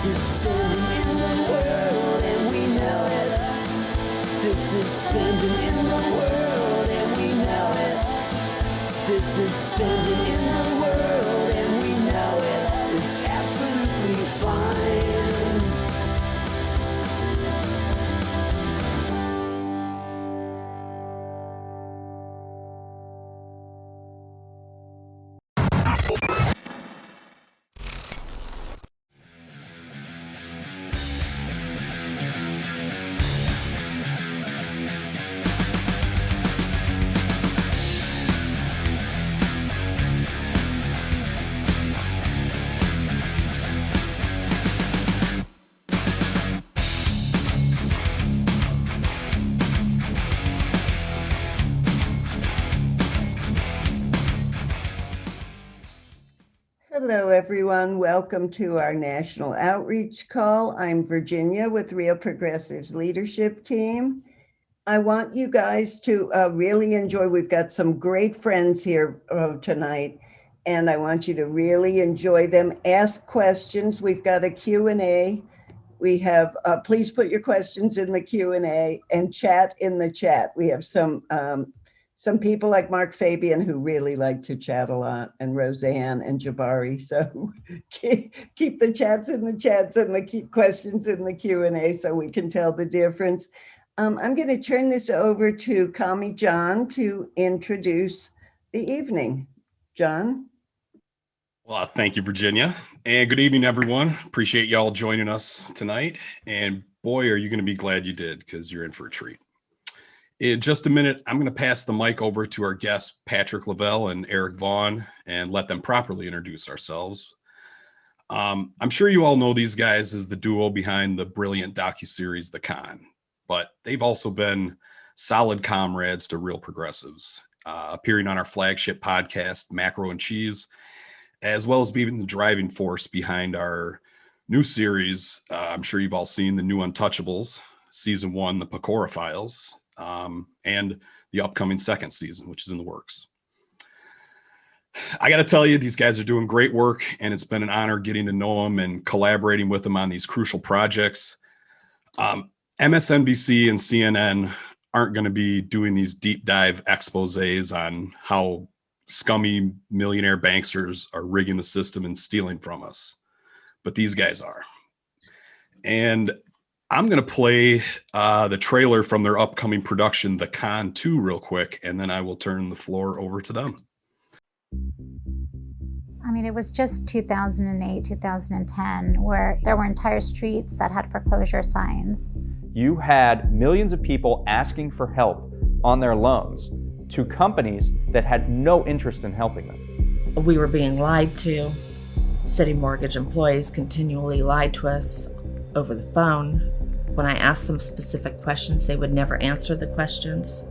This is spending in the world and we know it. This is spending in the world and we know it. This is spending in the world and we know it. It's absolutely fine. Hello, everyone. Welcome to our national outreach call. I'm Virginia with Real Progressives Leadership Team. I want you guys to really enjoy. We've got some great friends here tonight, and I want you to really enjoy them. Ask questions. We've got a Q&A. We have, please put your questions in the Q&A and chat in the chat. We have some people like Mark Fabian who really like to chat a lot, and Roseanne and Jabari. So keep the chats in the chats and the questions in the Q&A so we can tell the difference. I'm going to turn this over to Kami John to introduce the evening. John? Well, thank you, Virginia. And good evening, everyone. Appreciate y'all joining us tonight. And boy, are you going to be glad you did, because you're in for a treat. In just a minute, I'm going to pass the mic over to our guests, Patrick Lovell and Eric Vaughan, and let them properly introduce ourselves. I'm sure you all know these guys as the duo behind the brilliant docuseries, The Con, but they've also been solid comrades to Real Progressives, appearing on our flagship podcast, Macro and Cheese, as well as being the driving force behind our new series. I'm sure you've all seen the new Untouchables, season 1, the Pecora Files, and the upcoming second season, which is in the works. I got to tell you, these guys are doing great work, and it's been an honor getting to know them and collaborating with them on these crucial projects. MSNBC and CNN aren't going to be doing these deep dive exposés on how scummy millionaire banksters are rigging the system and stealing from us, but these guys are. And I'm going to play the trailer from their upcoming production, The Con 2, real quick, and then I will turn the floor over to them. I mean, it was just 2008, 2010, where there were entire streets that had foreclosure signs. You had millions of people asking for help on their loans to companies that had no interest in helping them. We were being lied to. City mortgage employees continually lied to us over the phone. When I asked them specific questions, they would never answer the questions.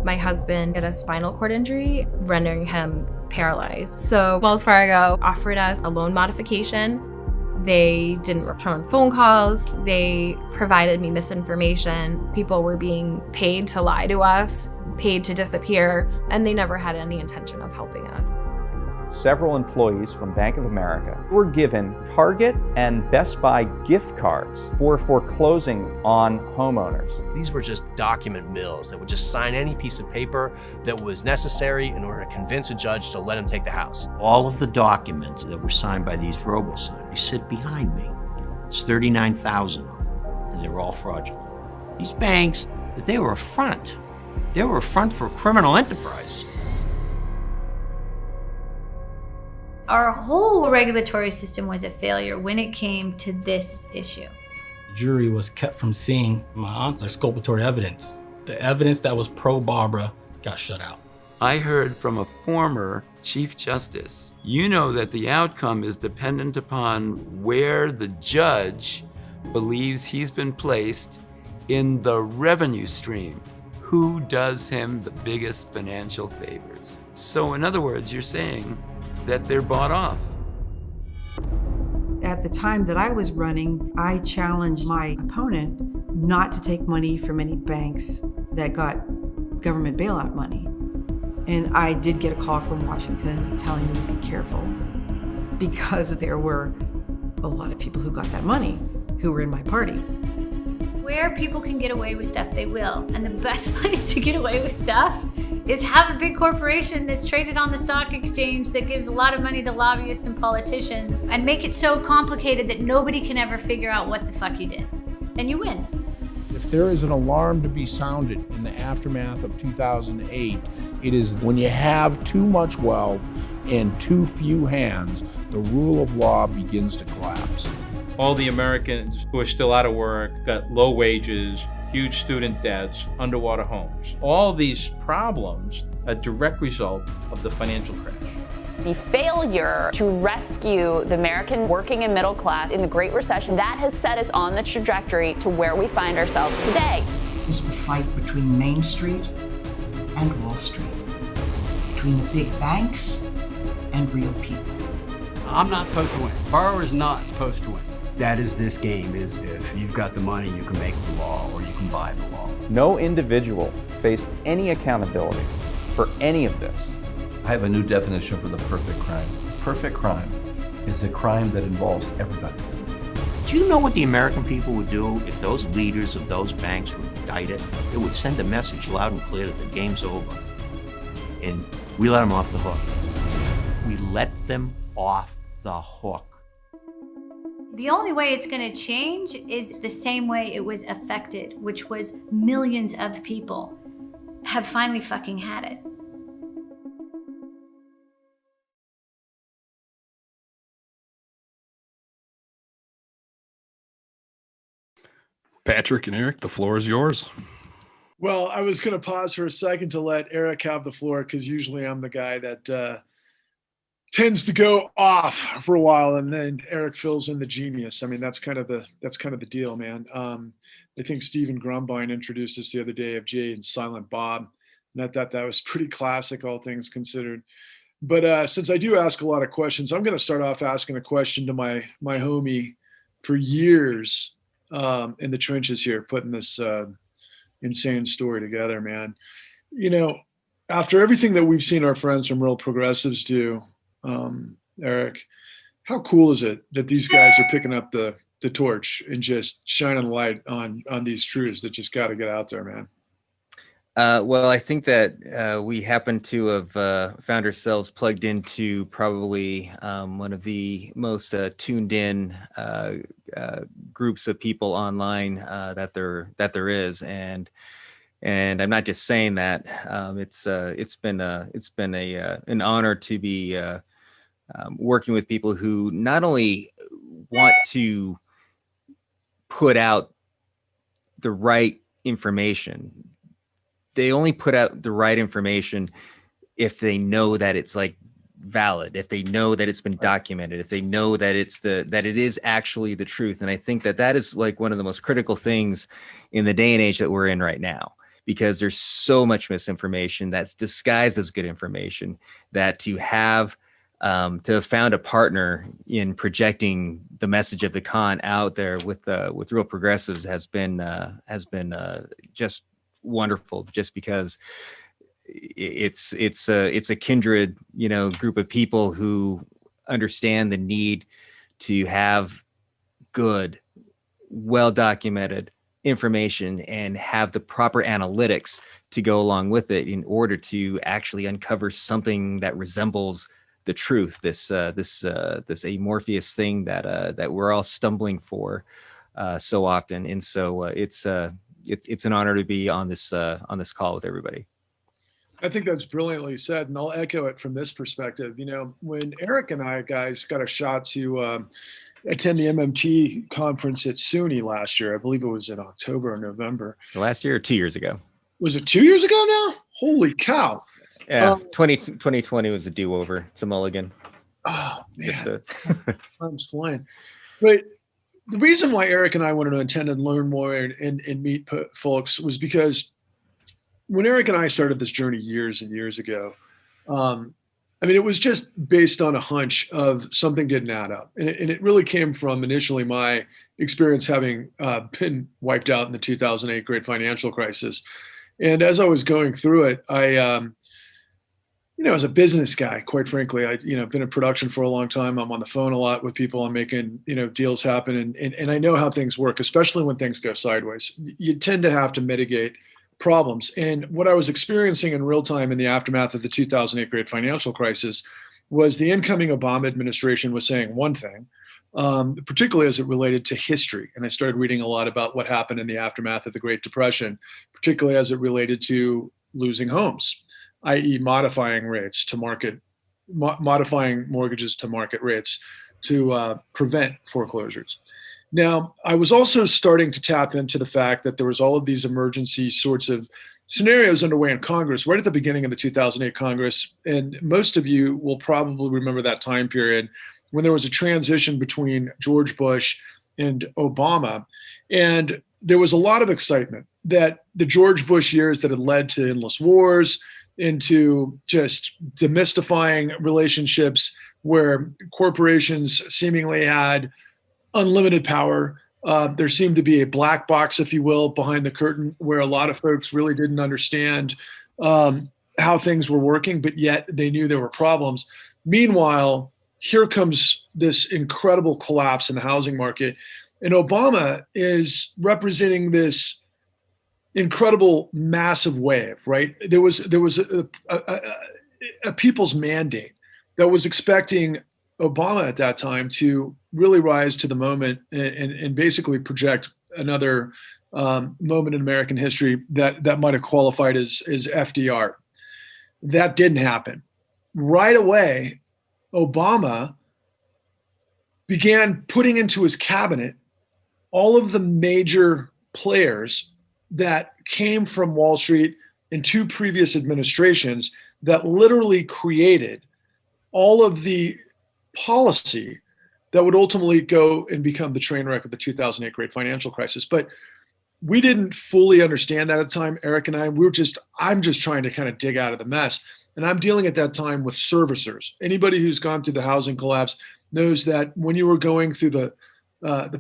My husband had a spinal cord injury, rendering him paralyzed. So Wells Fargo offered us a loan modification. They didn't return phone calls. They provided me misinformation. People were being paid to lie to us, paid to disappear, and they never had any intention of helping us. Several employees from Bank of America were given Target and Best Buy gift cards for foreclosing on homeowners. These were just document mills that would just sign any piece of paper that was necessary in order to convince a judge to let him take the house. All of the documents that were signed by these robo-signers, they sit behind me. It's 39,000 of them, and they were all fraudulent. These banks, they were a front. They were a front for criminal enterprise. Our whole regulatory system was a failure when it came to this issue. The jury was kept from seeing my aunt's exculpatory evidence. The evidence that was pro-Barbara got shut out. I heard from a former Chief Justice, you know that the outcome is dependent upon where the judge believes he's been placed in the revenue stream. Who does him the biggest financial favors? So in other words, you're saying that they're bought off. At the time that I was running, I challenged my opponent not to take money from any banks that got government bailout money. And I did get a call from Washington telling me to be careful because there were a lot of people who got that money who were in my party. Where people can get away with stuff, they will. And the best place to get away with stuff is have a big corporation that's traded on the stock exchange that gives a lot of money to lobbyists and politicians and make it so complicated that nobody can ever figure out what the fuck you did. And you win. If there is an alarm to be sounded in the aftermath of 2008, it is when you have too much wealth in too few hands, the rule of law begins to collapse. All the Americans who are still out of work, got low wages, huge student debts, underwater homes. All these problems are a direct result of the financial crash. The failure to rescue the American working and middle class in the Great Recession, that has set us on the trajectory to where we find ourselves today. It's the fight between Main Street and Wall Street, between the big banks and real people. I'm not supposed to win. Borrower's not supposed to win. That is this game, is if you've got the money, you can make the law or you can buy the law. No individual faced any accountability for any of this. I have a new definition for the perfect crime. Perfect crime is a crime that involves everybody. Do you know what the American people would do if those leaders of those banks were indicted? It would send a message loud and clear that the game's over. And we let them off the hook. We let them off the hook. The only way it's going to change is the same way it was affected, which was millions of people have finally fucking had it. Patrick and Eric, the floor is yours. Well, I was going to pause for a second to let Eric have the floor because usually I'm the guy that tends to go off for a while, and then Eric fills in the genius. I mean, that's kind of the deal, man. I think Stephen Grumbine introduced us the other day of Jay and Silent Bob, and I thought that was pretty classic, all things considered. But since I do ask a lot of questions, I'm going to start off asking a question to my homie for years in the trenches here, putting this insane story together, man. You know, after everything that we've seen our friends from Real Progressives do, Eric, how cool is it that these guys are picking up the torch and just shining light on these truths that just got to get out there, man? Well, I think that we happen to have found ourselves plugged into probably one of the most tuned in groups of people online that there is, and I'm not just saying that. It's been an honor to be working with people who not only want to put out the right information. They only put out the right information if they know that it's like valid, if they know that it's been documented, if they know that that it is actually the truth. And I think that is like one of the most critical things in the day and age that we're in right now, because there's so much misinformation that's disguised as good information, that to have found a partner in projecting the message of the con out there with Real Progressives has been just wonderful, just because it's a kindred, group of people who understand the need to have good, well-documented information and have the proper analytics to go along with it in order to actually uncover something that resembles the truth, this amorphous thing that we're all stumbling for so often. And so it's an honor to be on this call with everybody. I think that's brilliantly said, and I'll echo it from this perspective. When Eric and I guys got a shot to attend the MMT conference at SUNY last year, I believe it was in October or November. Last year or 2 years ago? Was it 2 years ago now? Holy cow. Yeah, 2020 was a do-over. It's a mulligan. Oh, man. Time's flying. But the reason why Eric and I wanted to attend and learn more and meet folks was because when Eric and I started this journey years and years ago, it was just based on a hunch of something didn't add up. And it really came from initially my experience having been wiped out in the 2008 great financial crisis. And as I was going through it, as a business guy, quite frankly, been in production for a long time. I'm on the phone a lot with people. I'm making, deals happen. And I know how things work, especially when things go sideways. You tend to have to mitigate problems. And what I was experiencing in real time in the aftermath of the 2008 great financial crisis was the incoming Obama administration was saying one thing, particularly as it related to history. And I started reading a lot about what happened in the aftermath of the Great Depression, particularly as it related to losing homes, i.e. modifying rates to modifying mortgages to market rates to prevent foreclosures. Now, I was also starting to tap into the fact that there was all of these emergency sorts of scenarios underway in Congress right at the beginning of the 2008 Congress. And most of you will probably remember that time period when there was a transition between George Bush and Obama. And there was a lot of excitement that the George Bush years that had led to endless wars, into just demystifying relationships where corporations seemingly had unlimited power. There seemed to be a black box, if you will, behind the curtain where a lot of folks really didn't understand how things were working, but yet they knew there were problems. Meanwhile, here comes this incredible collapse in the housing market. And Obama is representing this incredible massive wave, right? There was a people's mandate that was expecting Obama at that time to really rise to the moment and basically project another moment in American history that might have qualified as FDR. That didn't happen. Right away, Obama began putting into his cabinet all of the major players that came from Wall Street in two previous administrations that literally created all of the policy that would ultimately go and become the train wreck of the 2008 great financial crisis. But we didn't fully understand that at the time. Eric and I, I'm just trying to kind of dig out of the mess. And I'm dealing at that time with servicers. Anybody who's gone through the housing collapse knows that when you were going through the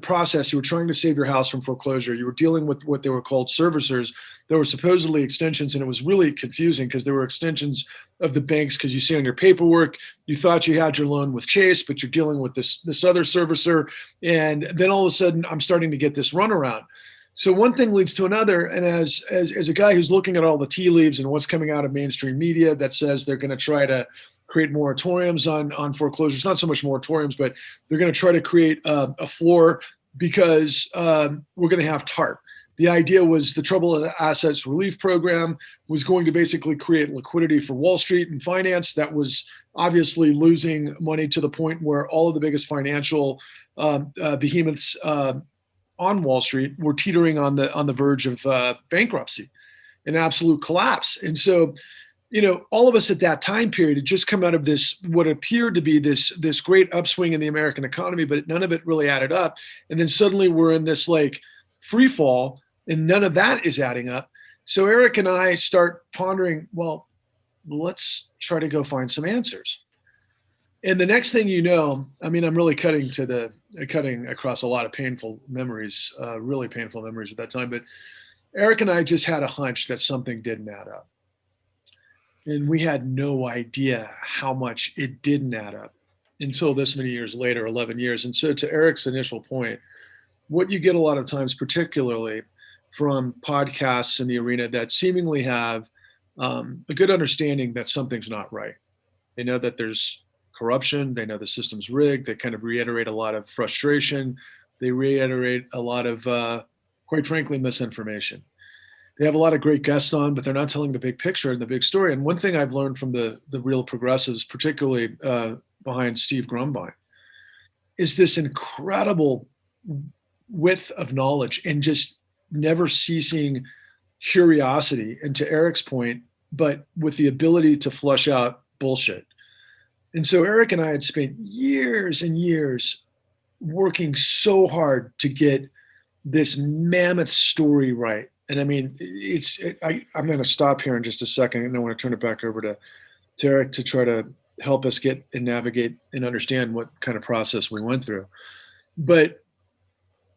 process, you were trying to save your house from foreclosure. You were dealing with what they were called servicers. There were supposedly extensions, and it was really confusing because there were extensions of the banks because you see on your paperwork, you thought you had your loan with Chase, but you're dealing with this other servicer. And then all of a sudden, I'm starting to get this runaround. So one thing leads to another. And as a guy who's looking at all the tea leaves and what's coming out of mainstream media that says they're going to try to create moratoriums on foreclosures, not so much moratoriums, but they're going to try to create a floor because we're going to have TARP. The idea was the Troubled Assets Relief Program was going to basically create liquidity for Wall Street and finance that was obviously losing money to the point where all of the biggest financial behemoths on Wall Street were teetering on the verge of bankruptcy and absolute collapse. And so, all of us at that time period had just come out of this, what appeared to be this great upswing in the American economy, but none of it really added up. And then suddenly we're in this like free fall and none of that is adding up. So Eric and I start pondering, well, let's try to go find some answers. And the next thing you know, I'm really cutting across a lot of painful memories, really painful memories at that time. But Eric and I just had a hunch that something didn't add up. And we had no idea how much it didn't add up until this many years later, 11 years. And so to Eric's initial point, what you get a lot of times, particularly from podcasts in the arena that seemingly have a good understanding that something's not right. They know that there's corruption. They know the system's rigged. They kind of reiterate a lot of frustration. They reiterate a lot of, quite frankly, misinformation. They have a lot of great guests on, but they're not telling the big picture and the big story. And one thing I've learned from the real progressives, particularly behind Steve Grumbine, is this incredible width of knowledge and just never ceasing curiosity. And to Eric's point, but with the ability to flush out bullshit. And so Eric and I had spent years and years working so hard to get this mammoth story right. And I'm going to stop here in just a second, and I want to turn it back over to Eric to try to help us get and navigate and understand what kind of process we went through. But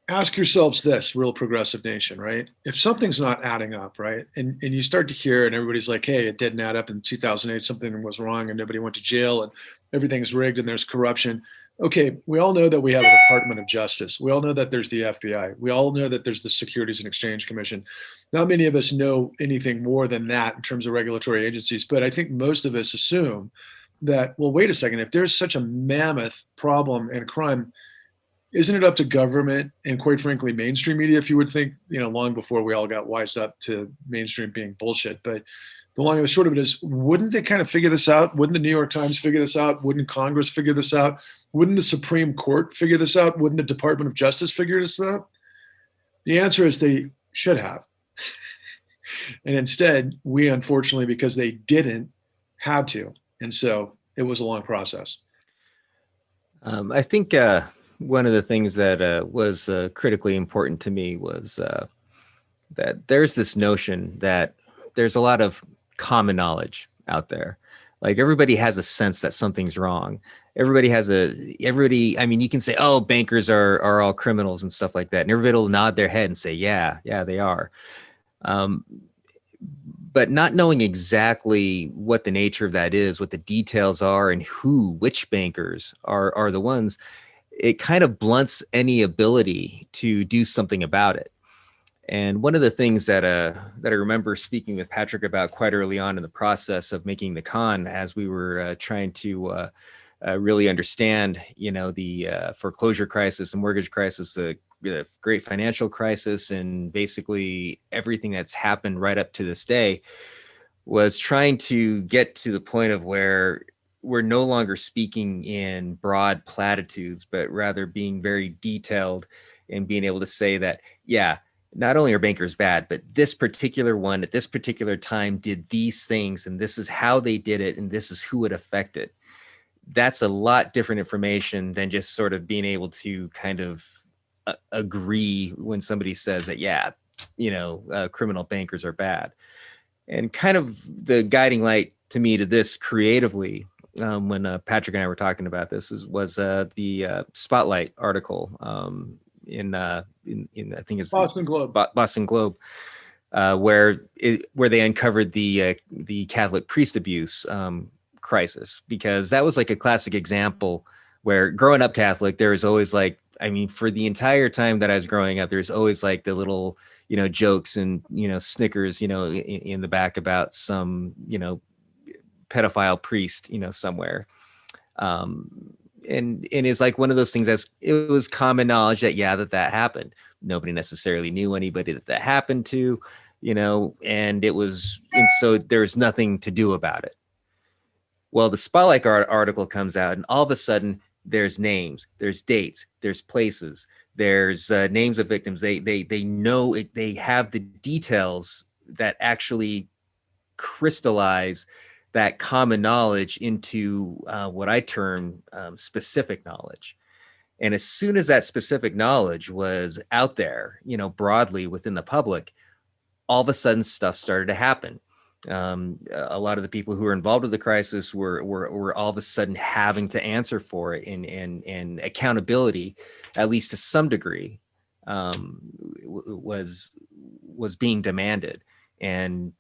ask yourselves this, real progressive nation, right? If something's not adding up, right? And you start to hear and everybody's like, hey, it didn't add up in 2008, something was wrong and nobody went to jail and everything's rigged and there's corruption. Okay, we all know that we have a Department of Justice. We all know that there's the FBI. We all know that there's the Securities and Exchange Commission. Not many of us know anything more than that in terms of regulatory agencies, but I think most of us assume that, well, wait a second, if there's such a mammoth problem and crime, isn't it up to government and, quite frankly, mainstream media, if you would think, long before we all got wised up to mainstream being bullshit. But the long and the short of it is, wouldn't they kind of figure this out? Wouldn't the New York Times figure this out? Wouldn't Congress figure this out? Wouldn't the Supreme Court figure this out? Wouldn't the Department of Justice figure this out? The answer is they should have. And instead, we, unfortunately, because they didn't, had to. And so it was a long process. I think one of the things that was critically important to me was that there's this notion that there's a lot of common knowledge out there. Like everybody has a sense that something's wrong. Everybody, I mean, you can say, oh, bankers are all criminals and stuff like that. And everybody will nod their head and say, yeah, they are. But not knowing exactly what the nature of that is, what the details are, and which bankers are the ones, it kind of blunts any ability to do something about it. And one of the things that I remember speaking with Patrick about quite early on in the process of making the con, as we were trying to really understand, the foreclosure crisis, the mortgage crisis, the great financial crisis, and basically everything that's happened right up to this day, was trying to get to the point of where we're no longer speaking in broad platitudes, but rather being very detailed and being able to say that, yeah, not only are bankers bad, but this particular one at this particular time did these things, and this is how they did it, and this is who it affected. That's a lot different information than just sort of being able to kind of agree when somebody says that, yeah, criminal bankers are bad. And kind of the guiding light to me to this creatively, when Patrick and I were talking about this, was the Spotlight article in I think it's Boston Globe. Boston Globe, where they uncovered the Catholic priest abuse crisis, because that was like a classic example where, growing up Catholic, there was always like, I mean, for the entire time that I was growing up, there's always like the little, jokes and, snickers, in the back about some, pedophile priest, somewhere. And it's like one of those things that's, it was common knowledge that, yeah, that happened. Nobody necessarily knew anybody that happened to, and so there's nothing to do about it. Well, the Spotlight article comes out, and all of a sudden there's names, there's dates, there's places, there's names of victims. They know it, they have the details that actually crystallize that common knowledge into what I term specific knowledge. And as soon as that specific knowledge was out there, broadly within the public, all of a sudden stuff started to happen. A lot of the people who were involved with the crisis were all of a sudden having to answer for it, and accountability, at least to some degree, was being demanded. And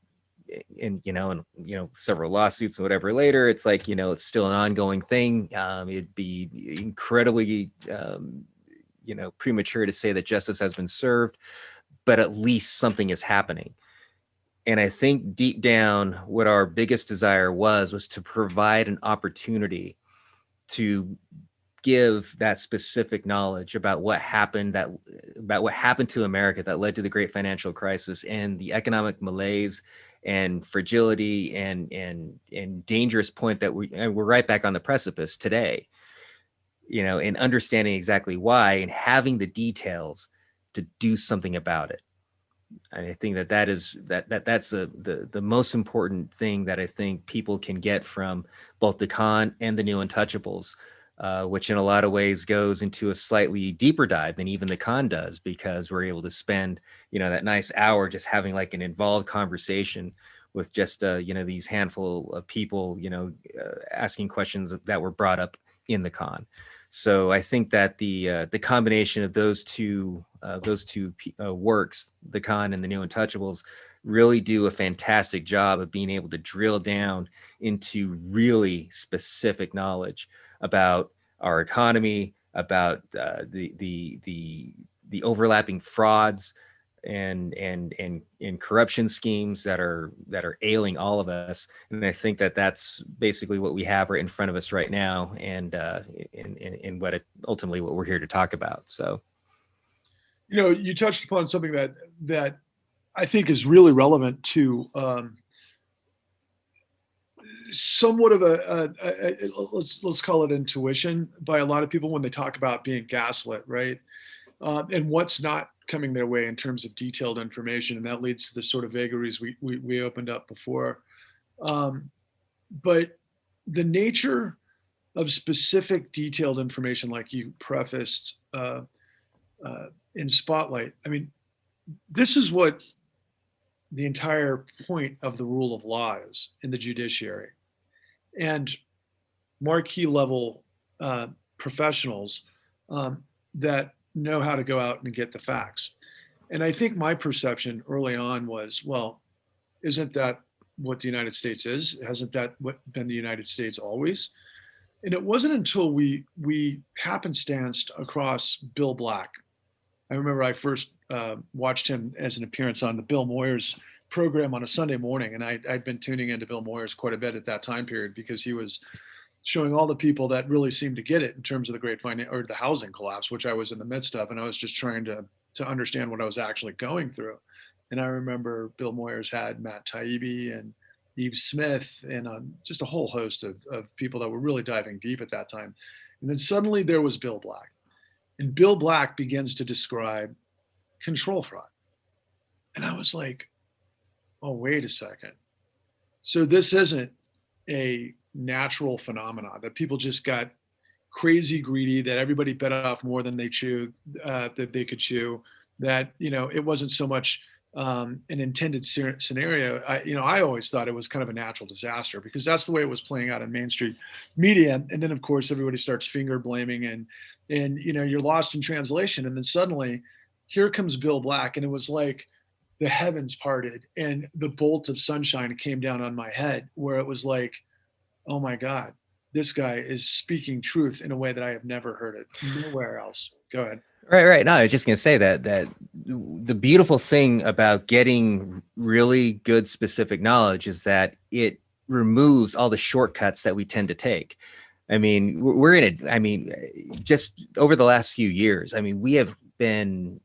several lawsuits and whatever later, it's like, it's still an ongoing thing. It'd be incredibly premature to say that justice has been served, but at least something is happening. And I think deep down, what our biggest desire was to provide an opportunity to give that specific knowledge about what happened to America that led to the great financial crisis and the economic malaise and fragility and dangerous point that we're right back on the precipice today, and understanding exactly why and having the details to do something about it. I think that's the most important thing that I think people can get from both the con and the new Untouchables, which in a lot of ways goes into a slightly deeper dive than even the con does, because we're able to spend, that nice hour just having like an involved conversation with just, these handful of people, asking questions that were brought up in the con. So I think that the combination of those two works, the Con and the New Untouchables, really do a fantastic job of being able to drill down into really specific knowledge about our economy, about the overlapping frauds and corruption schemes that are ailing all of us. And I think that that's basically what we have right in front of us right now, and in ultimately what we're here to talk about. So, you touched upon something that I think is really relevant to somewhat of let's call it intuition by a lot of people when they talk about being gaslit, right? And what's not coming their way in terms of detailed information, and that leads to the sort of vagaries we opened up before. But the nature of specific detailed information, like you prefaced in Spotlight, I mean, this is what the entire point of the rule of law is in the judiciary. And marquee level professionals that know how to go out and get the facts. And I think my perception early on was, well, isn't that what the United States is? Hasn't that been the United States always? And it wasn't until we happenstanced across Bill Black. I remember I first watched him as an appearance on the Bill Moyers program on a Sunday morning. And I'd been tuning into Bill Moyers quite a bit at that time period because he was showing all the people that really seemed to get it in terms of the great the housing collapse, which I was in the midst of. And I was just trying to understand what I was actually going through. And I remember Bill Moyers had Matt Taibbi and Eve Smith and just a whole host of people that were really diving deep at that time. And then suddenly there was Bill Black. And Bill Black begins to describe control fraud. And I was like, oh, wait a second. So this isn't a natural phenomenon that people just got crazy greedy, that everybody bit off more than they chewed, that they could chew, that, it wasn't so much an intended scenario. I always thought it was kind of a natural disaster because that's the way it was playing out in mainstream media. And then of course, everybody starts finger blaming and you're lost in translation. And then suddenly here comes Bill Black. And it was like the heavens parted and the bolt of sunshine came down on my head where it was like, oh my God, this guy is speaking truth in a way that I have never heard it nowhere else. Go ahead. Right. No, I was just going to say that the beautiful thing about getting really good specific knowledge is that it removes all the shortcuts that we tend to take. I mean, we're in it. I mean, just over the last few years, I mean, we have been,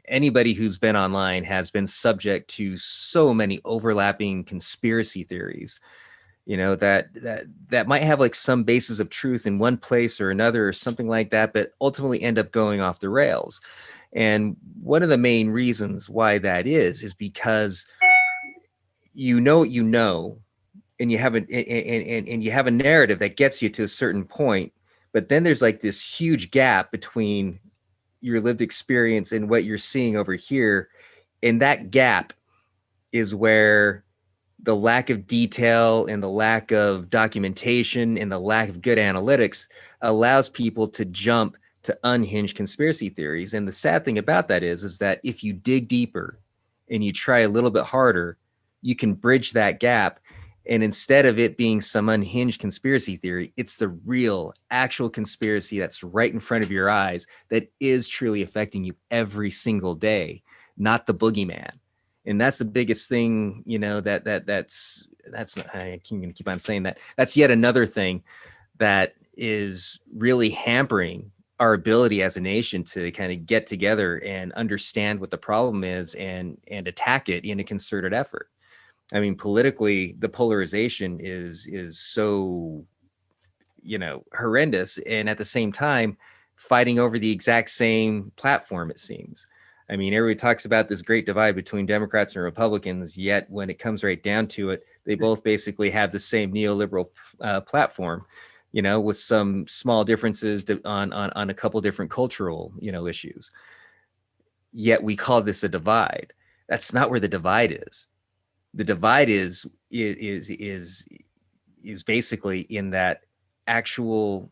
anybody who's been online has been subject to so many overlapping conspiracy theories, that might have like some basis of truth in one place or another or something like that, but ultimately end up going off the rails. And one of the main reasons why that is because what you know, and you have and you have a narrative that gets you to a certain point, but then there's like this huge gap between your lived experience and what you're seeing over here. And that gap is where the lack of detail and the lack of documentation and the lack of good analytics allows people to jump to unhinged conspiracy theories. And the sad thing about that is that if you dig deeper and you try a little bit harder, you can bridge that gap. And instead of it being some unhinged conspiracy theory, it's the real, actual conspiracy that's right in front of your eyes that is truly affecting you every single day, not the boogeyman. And that's the biggest thing, that's I can keep on saying that. That's yet another thing that is really hampering our ability as a nation to kind of get together and understand what the problem is and attack it in a concerted effort. I mean, politically, the polarization is so, horrendous. And at the same time, fighting over the exact same platform, it seems. I mean, everybody talks about this great divide between Democrats and Republicans, yet when it comes right down to it, they both basically have the same neoliberal platform, with some small differences on a couple different cultural, issues. Yet we call this a divide. That's not where the divide is. The divide is basically in that actual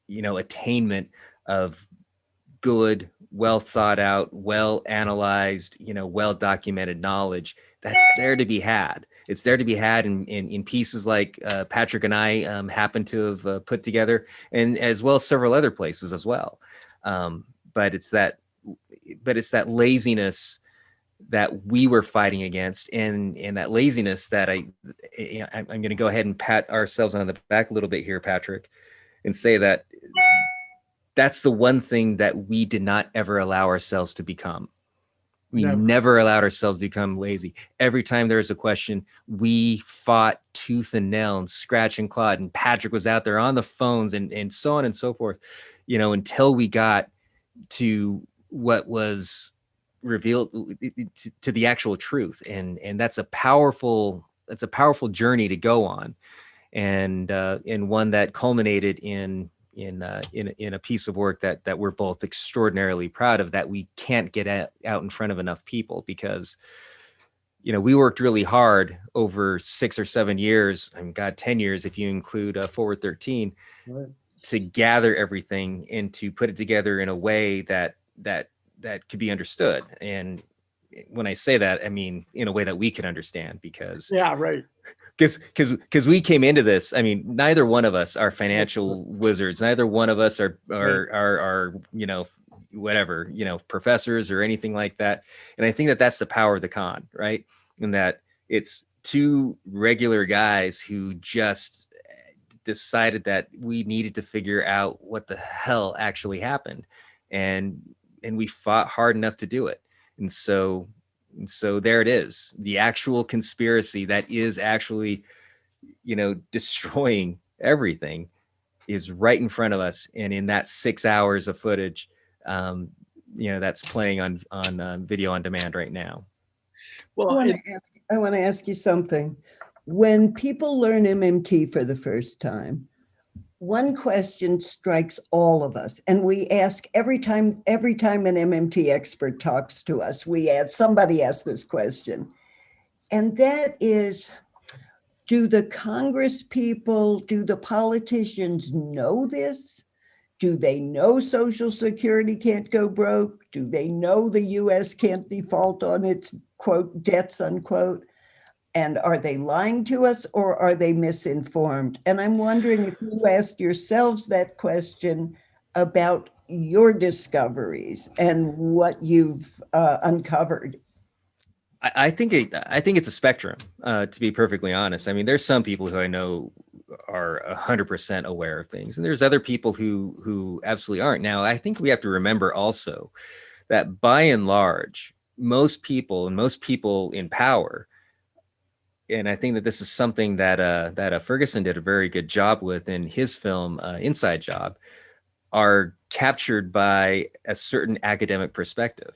attainment of good, well thought out, well analyzed, well documented knowledge that's there to be had. It's there to be had in pieces like Patrick and I happen to have put together, and as well as several other places as well. But it's that laziness that we were fighting against, and that laziness that I'm going to go ahead and pat ourselves on the back a little bit here, Patrick, and say that that's the one thing that we did not ever allow ourselves to become. We never allowed ourselves to become lazy. Every time there was a question, we fought tooth and nail and scratch and clawed, and Patrick was out there on the phones and so on and so forth, until we got to what was revealed to the actual truth. And that's a powerful journey to go on. And one that culminated in a piece of work that we're both extraordinarily proud of, that we can't get out in front of enough people, because we worked really hard over 6 or 7 years, and 10 years if you include Forward 13, right, to gather everything and to put it together in a way that could be understood. And when I say that, I mean in a way that we can understand, because because we came into this, I mean, neither one of us are financial wizards. Neither one of us are whatever, professors or anything like that. And I think that that's the power of the con, right? And that it's two regular guys who just decided that we needed to figure out what the hell actually happened. And we fought hard enough to do it. And so there it is. The actual conspiracy that is actually, destroying everything is right in front of us. And in that 6 hours of footage, that's playing on video on demand right now. Well, I want to ask you something. When people learn MMT for the first time, one question strikes all of us, and we ask every time an MMT expert talks to us, somebody asks this question, and that is, do the Congress people, do the politicians know this? Do they know Social Security can't go broke? Do they know the US can't default on its, quote, debts, unquote? And are they lying to us, or are they misinformed? And I'm wondering if you asked yourselves that question about your discoveries and what you've uncovered. I think it's a spectrum, to be perfectly honest. I mean, there's some people who I know are 100% aware of things, and there's other people who absolutely aren't. Now, I think we have to remember also that by and large, most people in power, and I think that this is something that Ferguson did a very good job with in his film Inside Job, are captured by a certain academic perspective.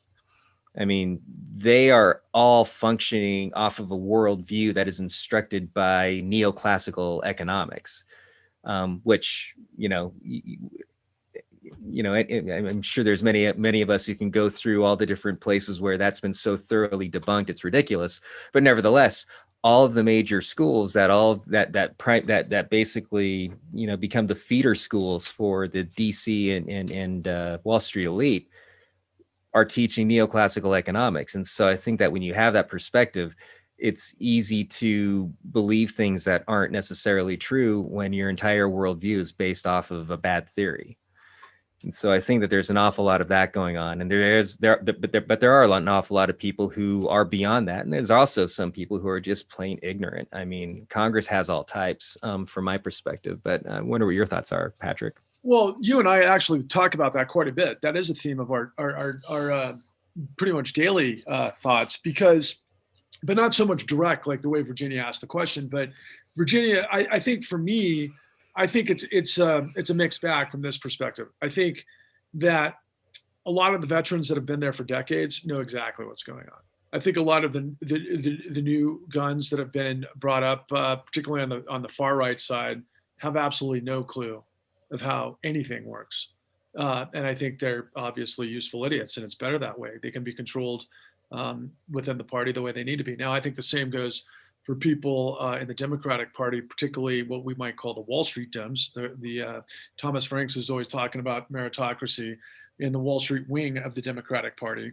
I mean, they are all functioning off of a worldview that is instructed by neoclassical economics, which, I'm sure there's many of us who can go through all the different places where that's been so thoroughly debunked, it's ridiculous. But nevertheless, all of the major schools that basically, become the feeder schools for the DC and Wall Street elite are teaching neoclassical economics. And so I think that when you have that perspective, it's easy to believe things that aren't necessarily true when your entire worldview is based off of a bad theory. And so I think that there's an awful lot of that going on, and but there are an awful lot of people who are beyond that, and there's also some people who are just plain ignorant. I mean, Congress has all types, from my perspective. But I wonder what your thoughts are, Patrick. Well, you and I actually talk about that quite a bit. That is a theme of our pretty much daily thoughts, but not so much direct like the way Virginia asked the question. But Virginia, I think for me, I think it's a mixed bag from this perspective. I think that a lot of the veterans that have been there for decades know exactly what's going on. I think a lot of the new guns that have been brought up, particularly on the far right side, have absolutely no clue of how anything works. And I think they're obviously useful idiots, and it's better that way. They can be controlled within the party the way they need to be. Now, I think the same goes for people in the Democratic Party, particularly what we might call the Wall Street Dems. Thomas Franks is always talking about meritocracy in the Wall Street wing of the Democratic Party.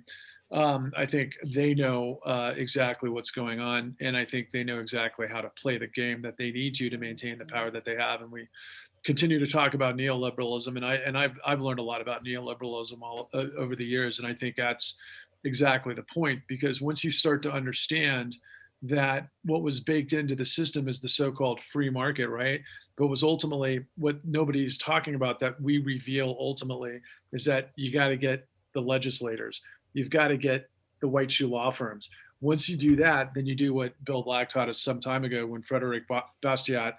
I think they know exactly what's going on, and I think they know exactly how to play the game that they need to maintain the power that they have. And we continue to talk about neoliberalism, and I've learned a lot about neoliberalism all over the years, and I think that's exactly the point, because once you start to understand that what was baked into the system is the so-called free market, right? But was ultimately what nobody's talking about, that we reveal ultimately, is that you got to get the legislators, you've got to get the white shoe law firms. Once you do that, then you do what Bill Black taught us some time ago, when Frederick Bastiat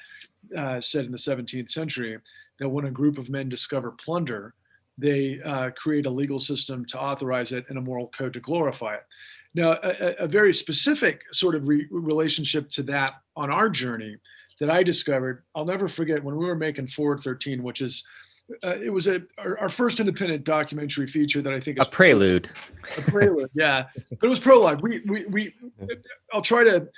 said in the 17th century that when a group of men discover plunder, they create a legal system to authorize it and a moral code to glorify it. Now, a very specific sort of relationship to that on our journey that I discovered, I'll never forget when we were making Forward 13, which is, it was our first independent documentary feature that I think is a prelude. A prelude, yeah. But it was prologue. I'll try to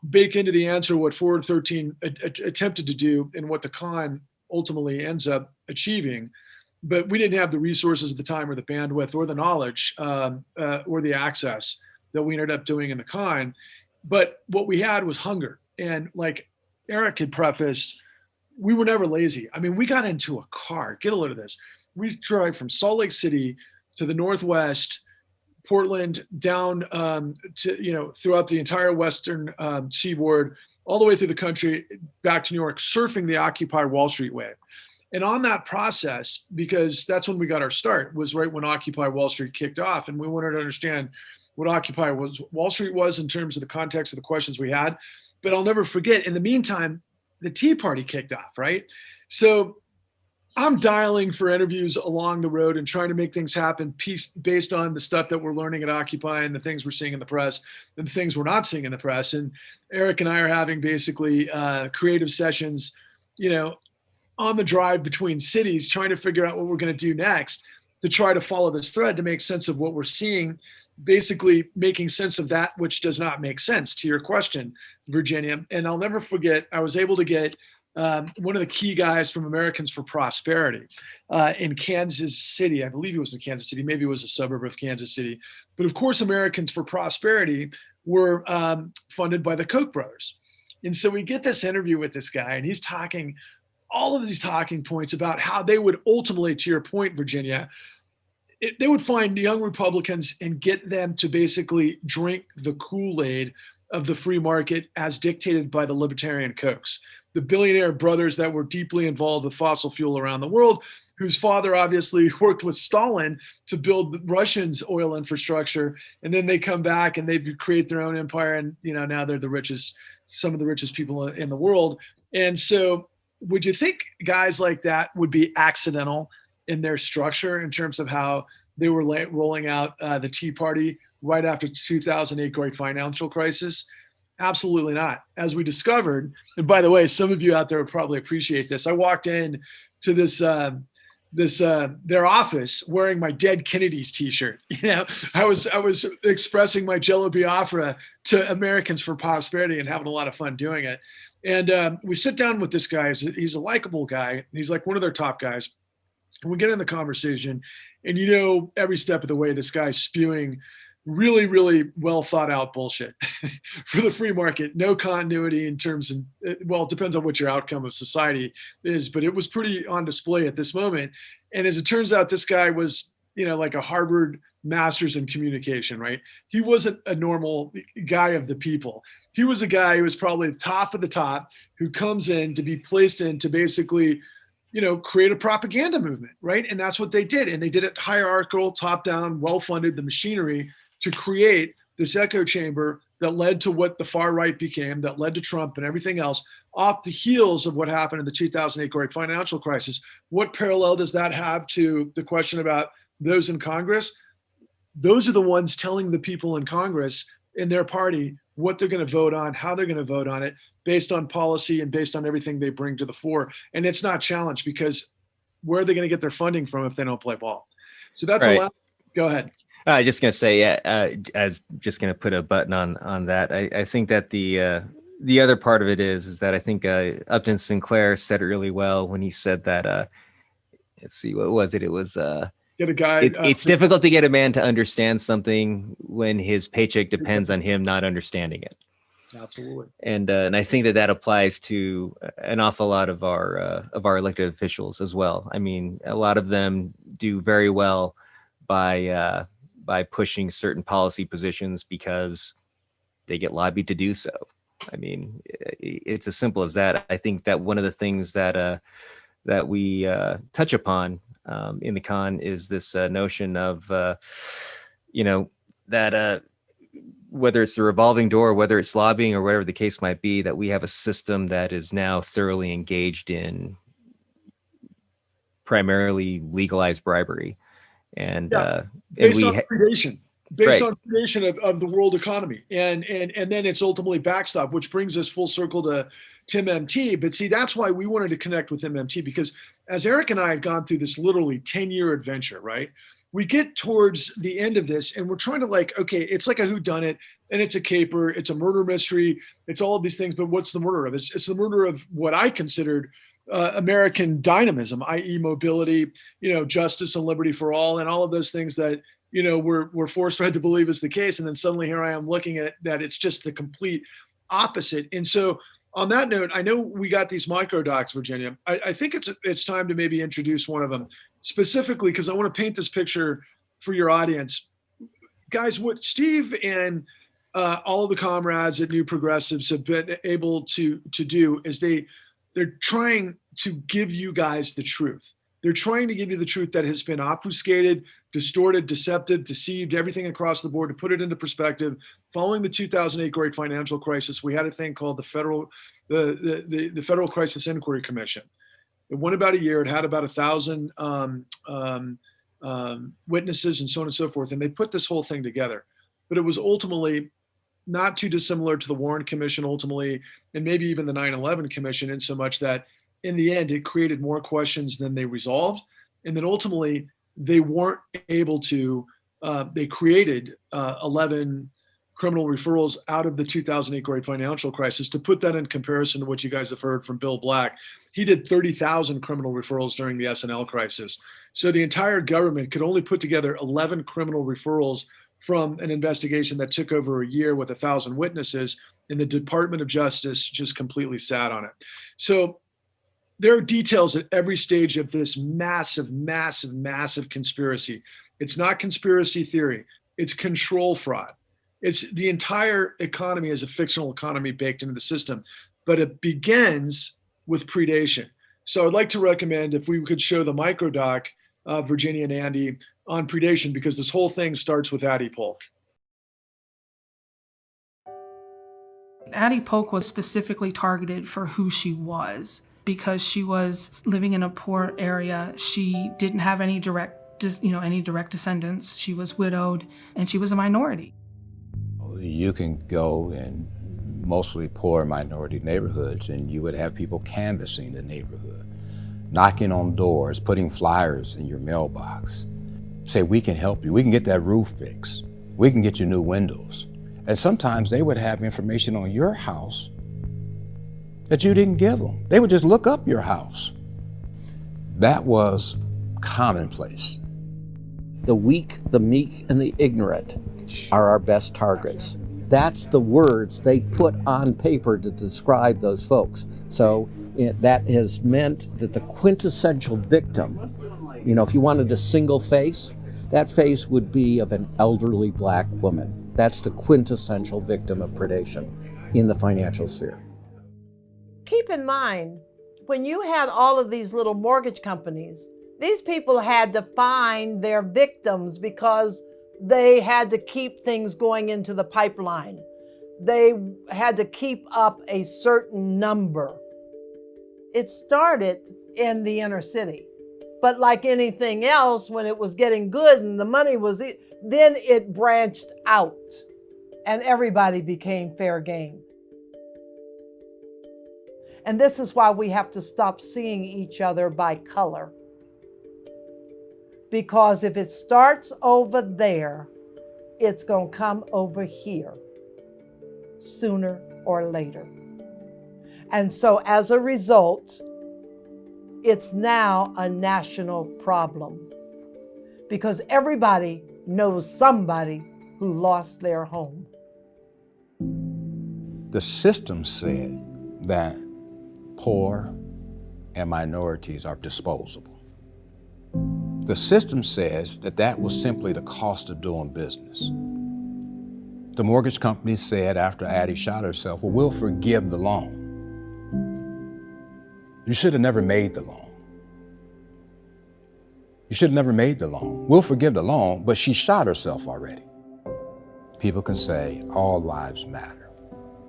bake into the answer what Forward 13 attempted to do and what the con ultimately ends up achieving. But we didn't have the resources at the time, or the bandwidth, or the knowledge, or the access that we ended up doing in the con. But what we had was hunger. And like Eric had prefaced, we were never lazy. I mean, we got into a car, get a load of this. We drive from Salt Lake City to the Northwest, Portland, down to, throughout the entire Western seaboard, all the way through the country, back to New York, surfing the Occupy Wall Street wave. And on that process, because that's when we got our start, was right when Occupy Wall Street kicked off. And we wanted to understand what Occupy Wall Street was in terms of the context of the questions we had. But I'll never forget, in the meantime, the Tea Party kicked off, right? So I'm dialing for interviews along the road and trying to make things happen based on the stuff that we're learning at Occupy and the things we're seeing in the press and the things we're not seeing in the press. And Eric and I are having basically creative sessions, on the drive between cities, trying to figure out what we're going to do next to try to follow this thread to make sense of what we're seeing, basically making sense of that which does not make sense, to your question, Virginia. And I'll never forget, I was able to get one of the key guys from Americans for Prosperity in Kansas City. I believe he was in Kansas City. Maybe it was a suburb of Kansas City. But of course, Americans for Prosperity were funded by the Koch brothers. And so we get this interview with this guy, and he's talking all of these talking points about how they would ultimately, to your point, Virginia, they would find young Republicans and get them to basically drink the Kool-Aid of the free market as dictated by the libertarian Kochs, the billionaire brothers that were deeply involved with fossil fuel around the world, whose father obviously worked with Stalin to build the Russians' oil infrastructure. And then they come back and they create their own empire. And, now they're the richest, some of the richest people in the world. And so would you think guys like that would be accidental in their structure in terms of how they were rolling out the Tea Party right after the 2008 great financial crisis? Absolutely not. As we discovered, and by the way, some of you out there would probably appreciate this. I walked in to their office wearing my Dead Kennedys t-shirt. I was expressing my Jello Biafra to Americans for Prosperity and having a lot of fun doing it. And we sit down with this guy. He's a likable guy. He's like one of their top guys. And we get in the conversation, and every step of the way, this guy's spewing really, really well thought out bullshit for the free market. No continuity in terms of, well, it depends on what your outcome of society is, but it was pretty on display at this moment. And as it turns out, this guy was, like a Harvard master's in communication, right? He wasn't a normal guy of the people. He was a guy who was probably the top of the top, who comes in to be placed in to basically, create a propaganda movement, right? And that's what they did. And they did it hierarchical, top-down, well-funded, the machinery to create this echo chamber that led to what the far right became, that led to Trump and everything else, off the heels of what happened in the 2008 great financial crisis. What parallel does that have to the question about those in Congress? Those are the ones telling the people in Congress, in their party, what they're going to vote on, how they're going to vote on it, based on policy and based on everything they bring to the fore. And it's not challenged, because where are they going to get their funding from if they don't play ball? So that's right. a lot. Go ahead. I was just going to say, I was just going to put a button on that. I think that the the other part of it is that I think Upton Sinclair said it really well when he said that, let's see, what was it? It was, Get a guy. it's difficult to get a man to understand something when his paycheck depends on him not understanding it. Absolutely. And I think that applies to an awful lot of our elected officials as well. I mean, a lot of them do very well by pushing certain policy positions because they get lobbied to do so. I mean, it's as simple as that. I think that one of the things that we touch upon in the con is this notion of, that whether it's the revolving door, whether it's lobbying or whatever the case might be, that we have a system that is now thoroughly engaged in primarily legalized bribery. And, based on predation. Based Right. on predation of the world economy. And then it's ultimately backstop, which brings us full circle to Tim MT. But see, that's why we wanted to connect with Tim MT, because as Eric and I had gone through this literally 10-year adventure, right? We get towards the end of this and we're trying to okay, it's like a whodunit and it's a caper, it's a murder mystery, it's all of these things, but what's the murder of? It's the murder of what I considered American dynamism, i.e. mobility, justice and liberty for all, and all of those things that, we're force fed to believe is the case. And then suddenly here I am looking at that it's just the complete opposite. And so on that note, I know we got these micro docs, Virginia. I think it's time to maybe introduce one of them specifically, because I want to paint this picture for your audience. Guys, what Steve and all of the comrades at New Progressives have been able to do is they're trying to give you guys the truth. They're trying to give you the truth that has been obfuscated, distorted, deceptive, deceived, everything across the board. To put it into perspective, following the 2008 great financial crisis, we had a thing called the Federal Crisis Inquiry Commission. It went about a year. It had about 1,000 witnesses and so on and so forth. And they put this whole thing together. But it was ultimately not too dissimilar to the Warren Commission ultimately, and maybe even the 9/11 Commission, in so much that in the end, it created more questions than they resolved. And then ultimately, they weren't able to, they created 11 criminal referrals out of the 2008 great financial crisis. To put that in comparison to what you guys have heard from Bill Black, he did 30,000 criminal referrals during the S&L crisis. So the entire government could only put together 11 criminal referrals from an investigation that took over a year with 1,000 witnesses, and the Department of Justice just completely sat on it. So there are details at every stage of this massive, massive, massive conspiracy. It's not conspiracy theory. It's control fraud. It's the entire economy is a fictional economy baked into the system, but it begins with predation. So I'd like to recommend if we could show the microdoc, Virginia and Andy, on predation, because this whole thing starts with Addie Polk. Addie Polk was specifically targeted for who she was, because she was living in a poor area. She didn't have any direct descendants. She was widowed, and she was a minority. You can go in mostly poor minority neighborhoods and you would have people canvassing the neighborhood, knocking on doors, putting flyers in your mailbox. Say, we can help you. We can get that roof fixed. We can get you new windows. And sometimes they would have information on your house that you didn't give them. They would just look up your house. That was commonplace. The weak, the meek, and the ignorant are our best targets. That's the words they put on paper to describe those folks. So that has meant that the quintessential victim, if you wanted a single face, that face would be of an elderly black woman. That's the quintessential victim of predation in the financial sphere. Keep in mind, when you had all of these little mortgage companies, these people had to find their victims because they had to keep things going into the pipeline. They had to keep up a certain number. It started in the inner city, but like anything else, when it was getting good and the money was, then it branched out and everybody became fair game. And this is why we have to stop seeing each other by color. Because if it starts over there, it's going to come over here sooner or later. And so as a result, it's now a national problem because everybody knows somebody who lost their home. The system said that poor and minorities are disposable. The system says that that was simply the cost of doing business. The mortgage company said after Addie shot herself, well, we'll forgive the loan. You should have never made the loan. You should have never made the loan. We'll forgive the loan, but she shot herself already. People can say all lives matter.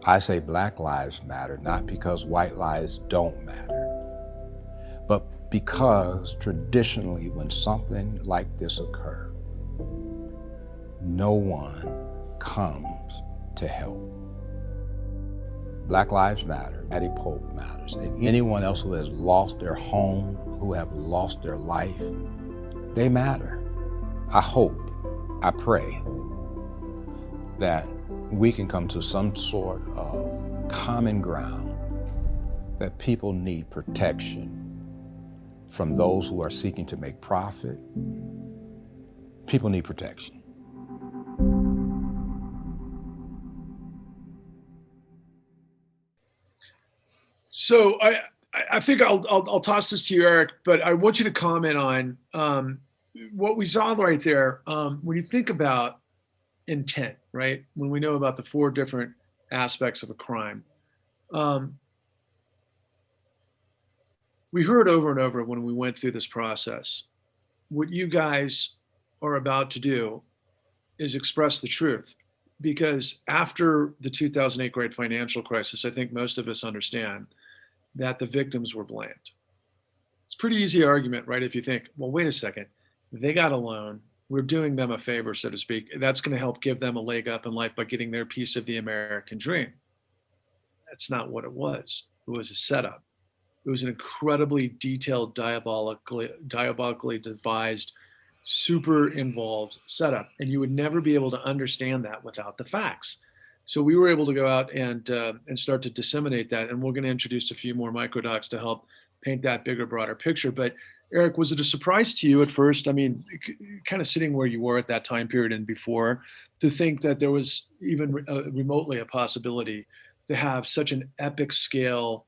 I say Black lives matter, not because white lives don't matter, but because traditionally when something like this occurs, no one comes to help. Black lives matter, Addie Polk matters, and anyone else who has lost their home, who have lost their life, they matter. I hope, I pray that we can come to some sort of common ground that people need protection from those who are seeking to make profit. People need protection. So I think I'll toss this to you, Eric, but I want you to comment on what we saw right there. When you think about intent, right? When we know about the 4 different aspects of a crime, we heard over and over when we went through this process, what you guys are about to do is express the truth. Because after the 2008 great financial crisis, I think most of us understand that the victims were blamed. It's a pretty easy argument, right? If you think, well, wait a second, they got a loan, we're doing them a favor, so to speak. That's going to help give them a leg up in life by getting their piece of the American dream. That's not what it was. It was a setup. It was an incredibly detailed, diabolically devised, super involved setup. And you would never be able to understand that without the facts. So we were able to go out and start to disseminate that. And we're going to introduce a few more microdocs to help paint that bigger, broader picture. But Eric, was it a surprise to you at first? I mean, kind of sitting where you were at that time period and before, to think that there was even remotely a possibility to have such an epic scale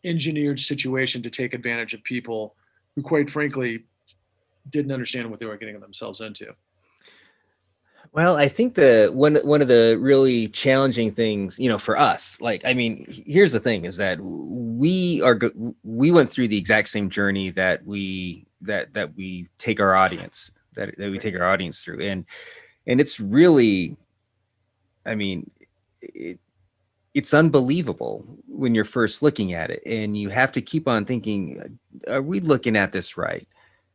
engineered situation to take advantage of people who, quite frankly, didn't understand what they were getting themselves into? Well, I think one of the really challenging things, for us, here's the thing: is that we went through the exact same journey that we take our audience through, and it's really, it's unbelievable when you're first looking at it, and you have to keep on thinking, are we looking at this right?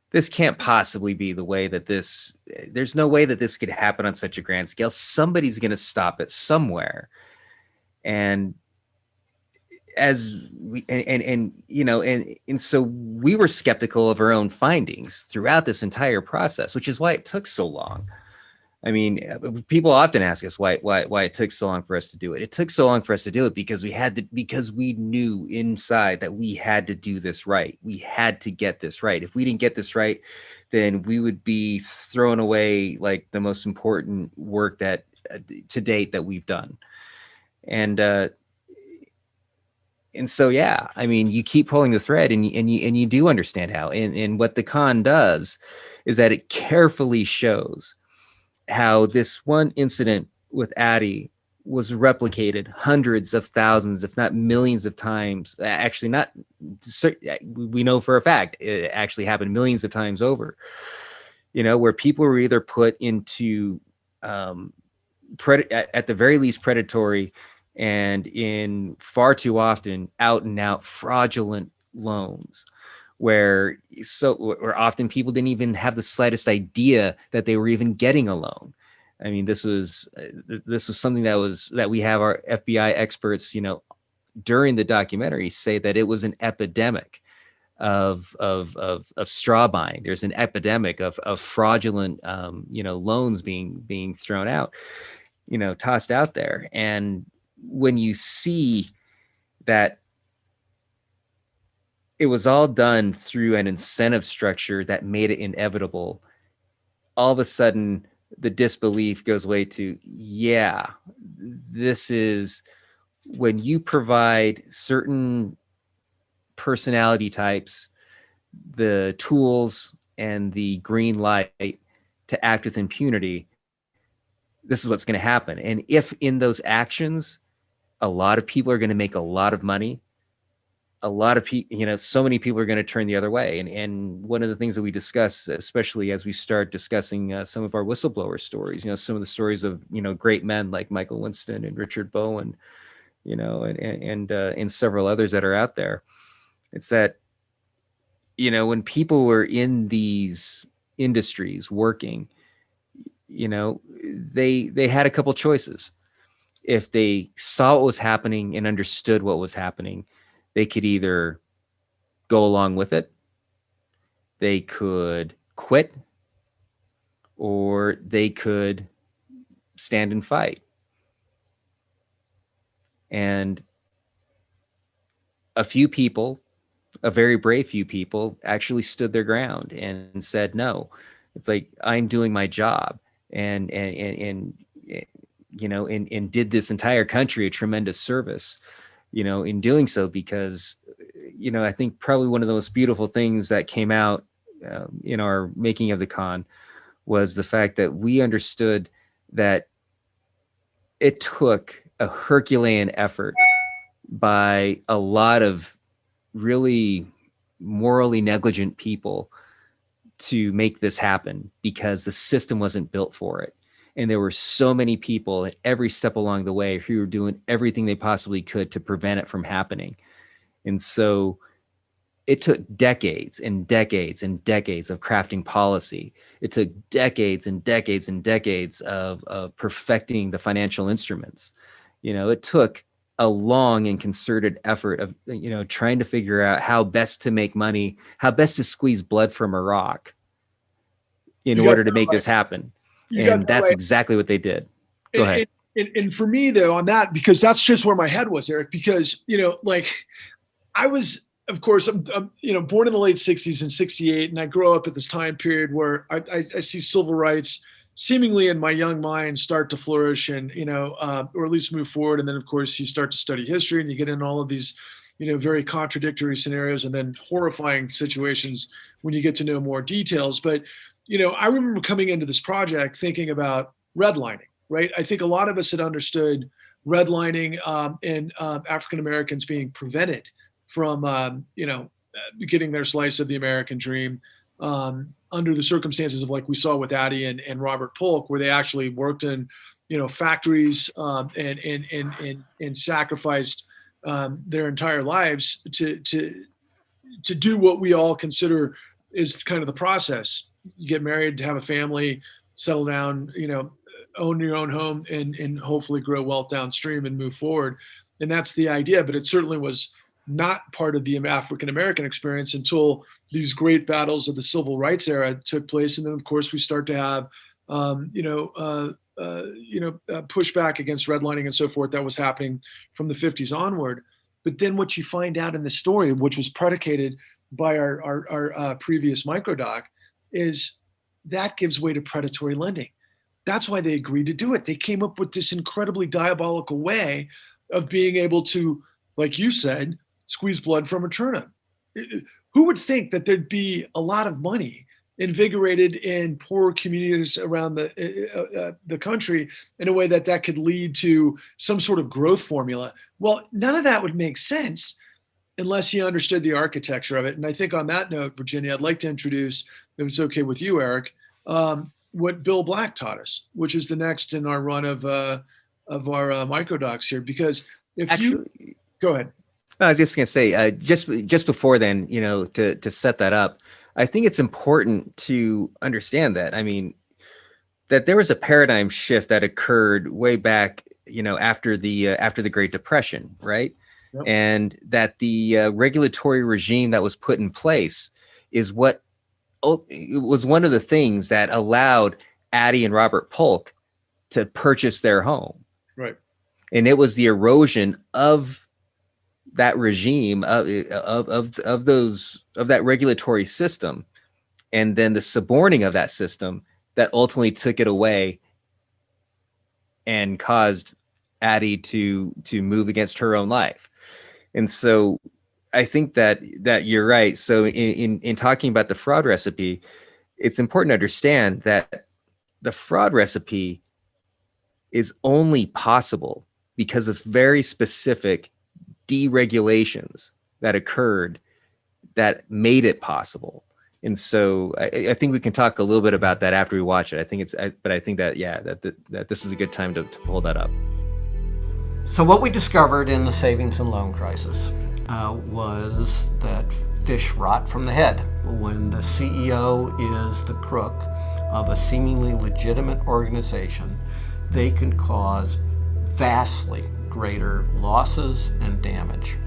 This can't possibly be the way that there's no way that this could happen on such a grand scale. Somebody's going to stop it somewhere. And so we were skeptical of our own findings throughout this entire process, which is why it took so long. People often ask us why it took so long for us to do it. It took so long for us to do it because we knew inside that we had to do this right. We had to get this right. If we didn't get this right, then we would be throwing away like the most important work that to date that we've done. And so, yeah, you keep pulling the thread and you do understand how, and what the con does is that it carefully shows how this one incident with Addie was replicated hundreds of thousands, if not millions of times. Actually, we know for a fact it actually happened millions of times over, where people were either put into, at the very least, predatory, and in far too often out and out fraudulent loans, where often people didn't even have the slightest idea that they were even getting a loan. This was something that we have our FBI experts, during the documentary say that it was an epidemic of straw buying. There's an epidemic of fraudulent, loans being thrown out, tossed out there. And when you see that it was all done through an incentive structure that made it inevitable. All of a sudden, the disbelief goes away to, yeah, this is when you provide certain personality types the tools and the green light to act with impunity, this is what's going to happen. And if in those actions, a lot of people are going to make a lot of money, a lot of people, so many people are going to turn the other way. And one of the things that we discuss, especially as we start discussing some of our whistleblower stories, some of the stories of, great men like Michael Winston and Richard Bowen, and several others that are out there. It's that, when people were in these industries working, they had a couple choices. If they saw what was happening and understood what was happening, they could either go along with it, they could quit, or they could stand and fight. And a few people, a very brave few people, actually stood their ground and said, no, it's like, I'm doing my job, and did this entire country a tremendous service, in doing so, because, I think probably one of the most beautiful things that came out in our making of the con was the fact that we understood that it took a Herculean effort by a lot of really morally negligent people to make this happen, because the system wasn't built for it. And there were so many people at every step along the way who were doing everything they possibly could to prevent it from happening. And so it took decades and decades and decades of crafting policy. It took decades and decades and decades of perfecting the financial instruments. It took a long and concerted effort of, trying to figure out how best to make money, how best to squeeze blood from a rock in order to make this happen. And that's exactly what they did. Go ahead. And for me, though, on that, because that's just where my head was, Eric, because, I was, of course, I'm born in the late 60s and 68, and I grow up at this time period where I see civil rights seemingly in my young mind start to flourish and, or at least move forward. And then, of course, you start to study history and you get in all of these, very contradictory scenarios and then horrifying situations when you get to know more details. But, I remember coming into this project thinking about redlining, right? I think a lot of us had understood redlining and African Americans being prevented from, getting their slice of the American dream under the circumstances of, like we saw with Addie and Robert Polk, where they actually worked in, factories and sacrificed their entire lives to do what we all consider is kind of the process. You get married, have a family, settle down, own your own home and hopefully grow wealth downstream and move forward. And that's the idea. But it certainly was not part of the African American experience until these great battles of the civil rights era took place. And then, of course, we start to have, pushback against redlining and so forth that was happening from the 50s onward. But then what you find out in the story, which was predicated by our previous microdoc, is that gives way to predatory lending. That's why they agreed to do it. They came up with this incredibly diabolical way of being able to, like you said, squeeze blood from a turnip. Who would think that there'd be a lot of money invigorated in poor communities around the country in a way that could lead to some sort of growth formula? Well, none of that would make sense unless you understood the architecture of it. And I think on that note, Virginia, I'd like to introduce, if it's okay with you, Eric, what Bill Black taught us, which is the next in our run of our microdocs here. Because if you go ahead. I was just going to say, just before then, to set that up, I think it's important to understand that. I mean, that there was a paradigm shift that occurred way back, after the Great Depression, right? Yep. And that the regulatory regime that was put in place is what it was one of the things that allowed Addie and Robert Polk to purchase their home. Right. And it was the erosion of that regime of that regulatory system, and then the suborning of that system that ultimately took it away and caused Addie to move against her own life. And so I think that you're right. So in talking about the fraud recipe, it's important to understand that the fraud recipe is only possible because of very specific deregulations that occurred that made it possible. And so I think we can talk a little bit about that after we watch it. I think that this is a good time to pull that up. So what we discovered in the savings and loan crisis was that fish rot from the head. When the CEO is the crook of a seemingly legitimate organization, they can cause vastly greater losses and damage,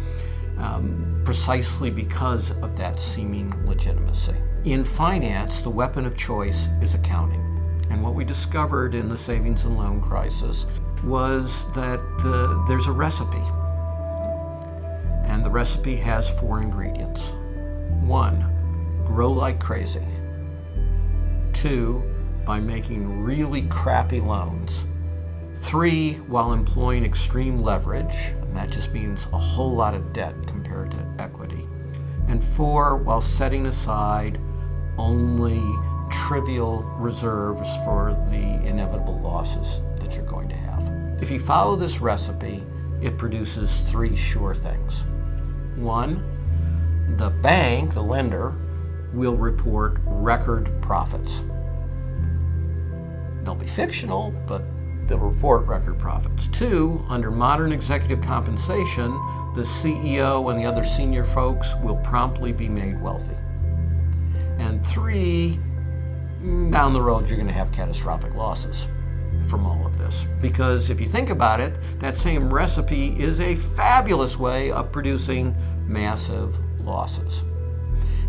precisely because of that seeming legitimacy. In finance, the weapon of choice is accounting. And what we discovered in the savings and loan crisis was that there's a recipe. And the recipe has 4 ingredients. 1, grow like crazy. 2, by making really crappy loans. 3, while employing extreme leverage, and that just means a whole lot of debt compared to equity. And 4, while setting aside only trivial reserves for the inevitable losses that you're going to have. If you follow this recipe, it produces 3 sure things. 1, the bank, the lender, will report record profits. They'll be fictional, but they'll report record profits. 2, under modern executive compensation, the CEO and the other senior folks will promptly be made wealthy. And 3, down the road, you're going to have catastrophic losses from all of this. Because if you think about it, that same recipe is a fabulous way of producing massive losses.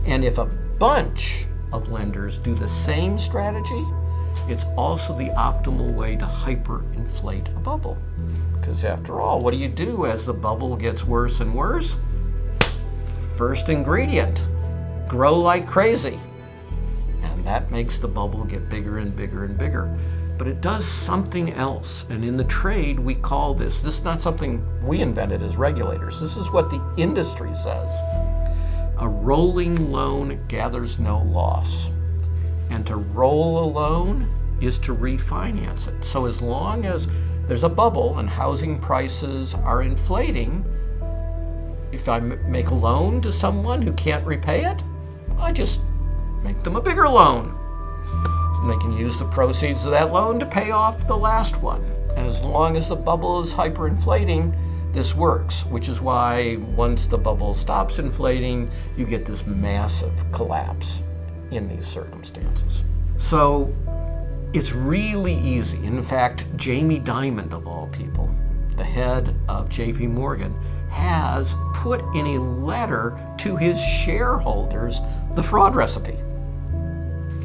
And if a bunch of lenders do the same strategy, it's also the optimal way to hyperinflate a bubble. Because after all, what do you do as the bubble gets worse and worse? First ingredient, grow like crazy. And that makes the bubble get bigger and bigger and bigger. But it does something else. And in the trade, we call this is not something we invented as regulators. This is what the industry says. A rolling loan gathers no loss. And to roll a loan is to refinance it. So as long as there's a bubble and housing prices are inflating, if I make a loan to someone who can't repay it, I just make them a bigger loan. And they can use the proceeds of that loan to pay off the last one. And as long as the bubble is hyperinflating, this works, which is why once the bubble stops inflating, you get this massive collapse in these circumstances. So it's really easy. In fact, Jamie Dimon, of all people, the head of JP Morgan, has put in a letter to his shareholders the fraud recipe.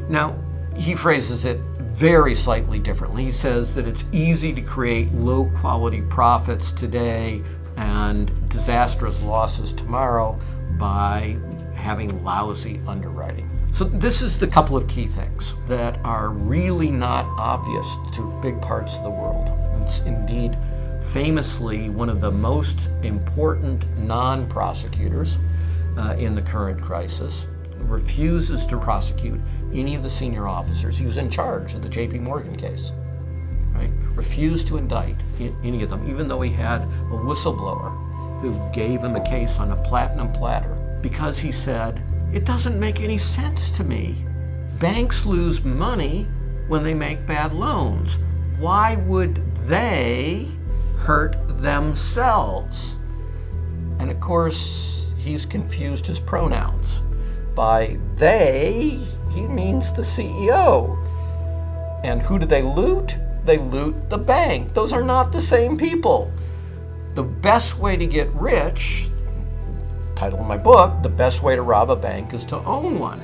Now, he phrases it very slightly differently. He says that it's easy to create low-quality profits today and disastrous losses tomorrow by having lousy underwriting. So this is the couple of key things that are really not obvious to big parts of the world. It's indeed famously one of the most important non-prosecutors in the current crisis refuses to prosecute any of the senior officers. He was in charge of the JP Morgan case, right? Refused to indict any of them, even though he had a whistleblower who gave him a case on a platinum platter, because he said, it doesn't make any sense to me. Banks lose money when they make bad loans. Why would they hurt themselves? And of course, he's confused his pronouns. By they, he means the CEO. And who do they loot? They loot the bank. Those are not the same people. The best way to get rich, title of my book, The Best Way to Rob a Bank is to Own One.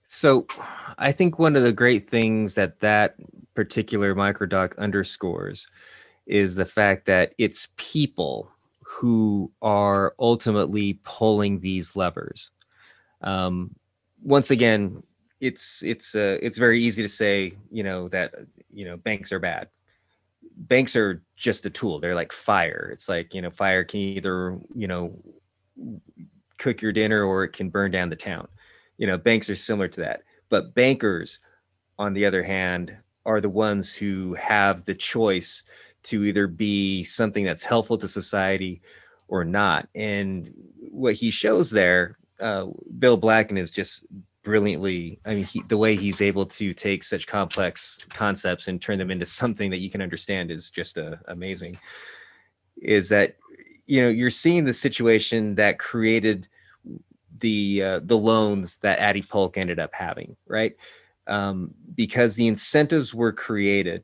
So I think one of the great things that that particular microdoc underscores is the fact that it's people who are ultimately pulling these levers. Once again, it's very easy to say, that banks are bad. Banks are just a tool. They're like fire. It's like, fire can either cook your dinner or it can burn down the town. Banks are similar to that. But bankers, on the other hand, are the ones who have the choice to either be something that's helpful to society or not. And what he shows there, Bill Blacken is just brilliantly, the way he's able to take such complex concepts and turn them into something that you can understand is just amazing. Is that, you're seeing the situation that created the loans that Addie Polk ended up having, right? Because the incentives were created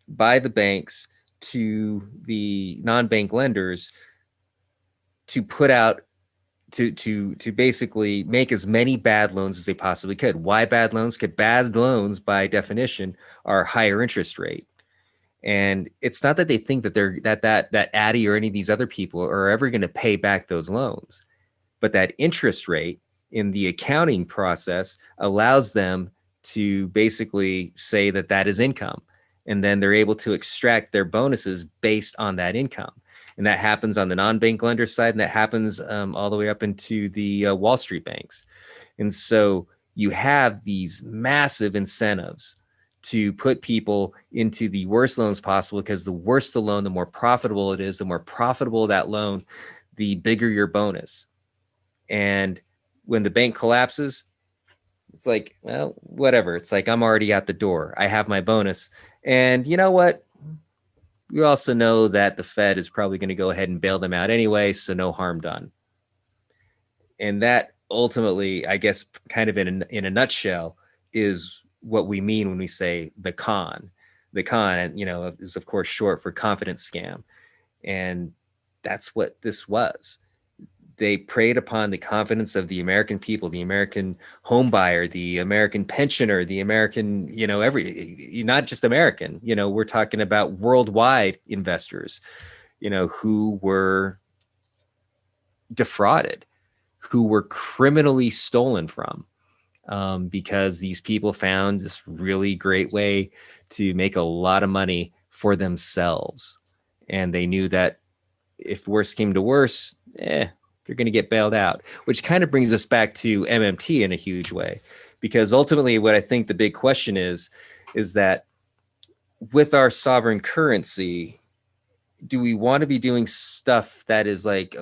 by the banks to the non-bank lenders to put out to basically make as many bad loans as they possibly could. Why bad loans? Because bad loans, by definition, are higher interest rate. And it's not that they think that that Addie or any of these other people are ever going to pay back those loans, but that interest rate in the accounting process allows them to basically say that that is income. And then they're able to extract their bonuses based on that income. And that happens on the non-bank lender side, and that happens all the way up into the Wall Street banks. And so you have these massive incentives to put people into the worst loans possible, because the worse the loan, the more profitable it is. The more profitable that loan, the bigger your bonus. And when the bank collapses, it's like, well, whatever. It's like, I'm already out the door. I have my bonus. And you know what? We also know that the Fed is probably going to go ahead and bail them out anyway, so no harm done. And that ultimately, I guess, kind of in a nutshell, is what we mean when we say the con. The con, is of course short for confidence scam. And that's what this was. They preyed upon the confidence of the American people, the American home buyer, the American pensioner, the American, not just American, we're talking about worldwide investors, who were defrauded, who were criminally stolen from, because these people found this really great way to make a lot of money for themselves. And they knew that if worse came to worse, they're going to get bailed out, which kind of brings us back to MMT in a huge way, because ultimately what I think the big question is that with our sovereign currency, do we want to be doing stuff that is like,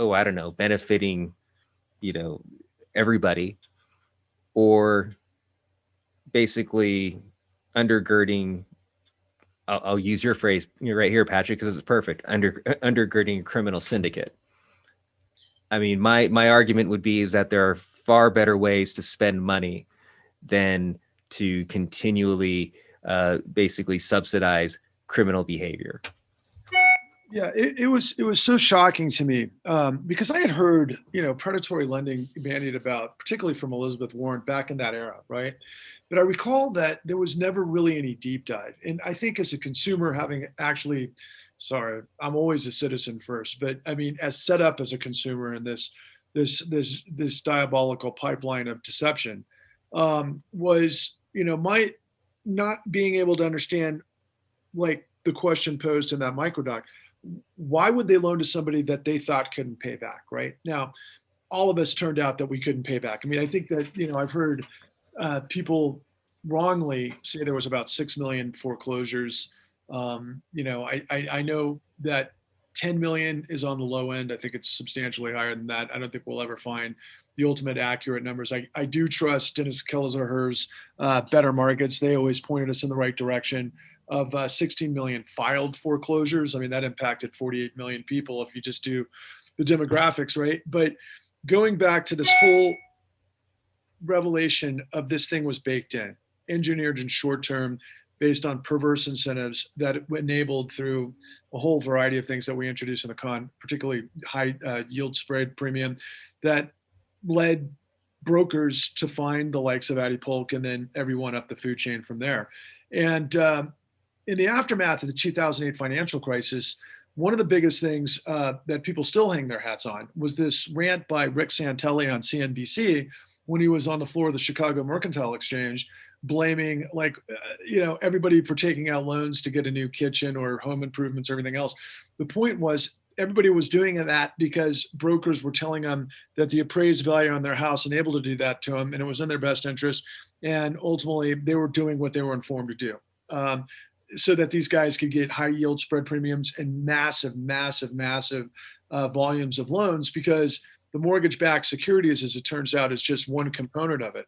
benefiting, everybody, or basically undergirding, I'll use your phrase right here, Patrick, because it's perfect, undergirding a criminal syndicate. My argument would be is that there are far better ways to spend money than to continually basically subsidize criminal behavior. Yeah, it was so shocking to me because I had heard, predatory lending bandied about, particularly from Elizabeth Warren back in that era, right? But I recall that there was never really any deep dive. And I think as a consumer, having actually, sorry, I'm always a citizen first, but as set up as a consumer in this diabolical pipeline of deception, was, my not being able to understand, like the question posed in that microdoc, why would they loan to somebody that they thought couldn't pay back, right? Now, all of us turned out that we couldn't pay back. I think that, I've heard people wrongly say there was about 6 million foreclosures. I know that 10 million is on the low end. I think it's substantially higher than that. I don't think we'll ever find the ultimate accurate numbers. I do trust Dennis Kelzer's Better Markets. They always pointed us in the right direction of 16 million filed foreclosures. That impacted 48 million people if you just do the demographics, right? But going back to this whole revelation of this thing was baked in, engineered in short term, based on perverse incentives that enabled through a whole variety of things that we introduced in the con, particularly high yield spread premium, that led brokers to find the likes of Addie Polk and then everyone up the food chain from there. And in the aftermath of the 2008 financial crisis, one of the biggest things that people still hang their hats on was this rant by Rick Santelli on CNBC when he was on the floor of the Chicago Mercantile Exchange, blaming everybody for taking out loans to get a new kitchen or home improvements or everything else. The point was everybody was doing that because brokers were telling them that the appraised value on their house enabled to do that to them, and it was in their best interest. And ultimately, they were doing what they were informed to do, so that these guys could get high yield spread premiums and massive volumes of loans, because the mortgage-backed securities, as it turns out, is just one component of it.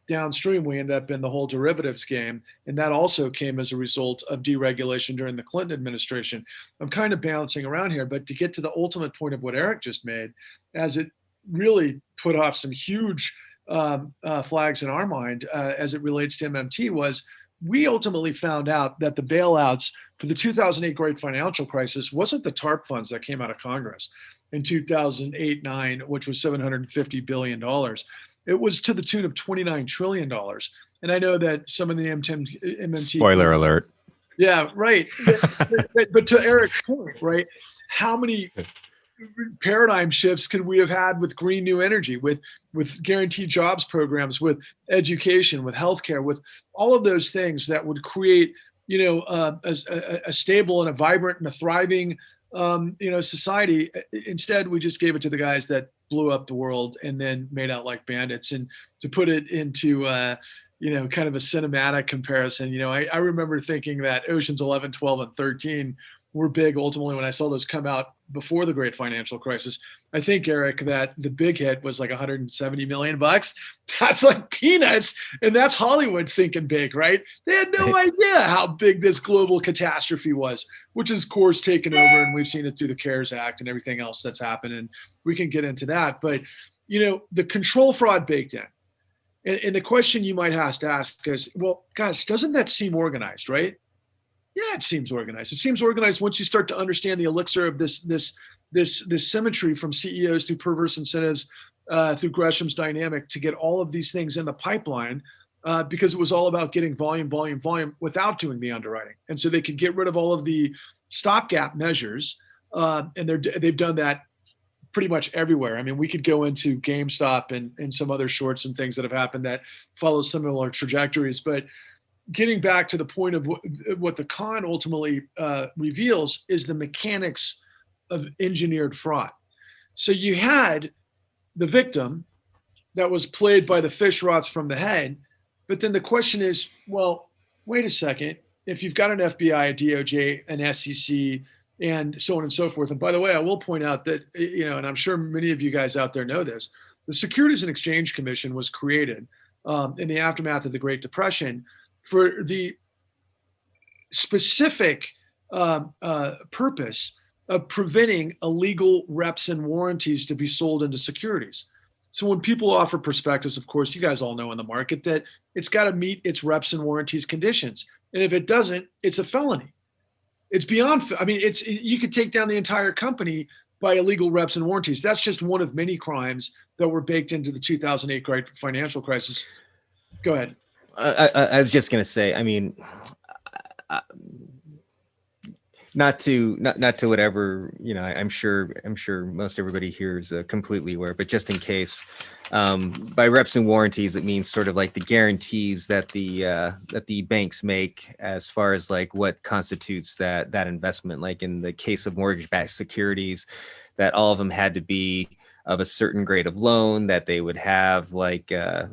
Downstream, we end up in the whole derivatives game, and that also came as a result of deregulation during the Clinton administration. I'm kind of bouncing around here, but to get to the ultimate point of what Eric just made, as it really put off some huge flags in our mind as it relates to MMT, was we ultimately found out that the bailouts for the 2008 great financial crisis wasn't the TARP funds that came out of Congress in 2008-9, which was $750 billion. It was to the tune of $29 trillion. And I know that some of the MMT... Spoiler alert. Yeah, right. But to Eric's point, right, how many paradigm shifts could we have had with green new energy, with guaranteed jobs programs, with education, with healthcare, with all of those things that would create, a stable and a vibrant and a thriving, society. Instead, we just gave it to the guys that blew up the world and then made out like bandits. And to put it into, kind of a cinematic comparison, I remember thinking that Oceans 11, 12, and 13 were big ultimately when I saw those come out before the great financial crisis. I think, Eric, that the big hit was like $170 million. That's like peanuts. And that's Hollywood thinking big, right? They had no idea how big this global catastrophe was, which is, of course, taken over. And we've seen it through the CARES Act and everything else that's happened. And we can get into that. But, the control fraud baked in. And the question you might have to ask is, well, gosh, doesn't that seem organized, right? Yeah, it seems organized. It seems organized once you start to understand the elixir of this symmetry from CEOs through perverse incentives, through Gresham's dynamic to get all of these things in the pipeline, because it was all about getting volume without doing the underwriting. And so they could get rid of all of the stopgap measures, and they've done that pretty much everywhere. I mean, we could go into GameStop and some other shorts and things that have happened that follow similar trajectories, but getting back to the point of what the con ultimately reveals is the mechanics of engineered fraud. So you had the victim that was played by the fish rots from the head, but then the question is, well, wait a second. If you've got an FBI, a DOJ, an SEC, and so on and so forth. And by the way, I will point out that, and I'm sure many of you guys out there know this, the Securities and Exchange Commission was created in the aftermath of the Great Depression for the specific purpose of preventing illegal reps and warranties to be sold into securities. So when people offer prospectus, of course, you guys all know in the market that it's got to meet its reps and warranties conditions. And if it doesn't, it's a felony. It's beyond, you could take down the entire company by illegal reps and warranties. That's just one of many crimes that were baked into the 2008 great financial crisis. Go ahead. I was just going to say, not to whatever, I'm sure most everybody here is completely aware, but just in case, by reps and warranties, it means sort of like the guarantees that the banks make as far as like what constitutes that investment. Like in the case of mortgage-backed securities, that all of them had to be of a certain grade of loan, that they would have that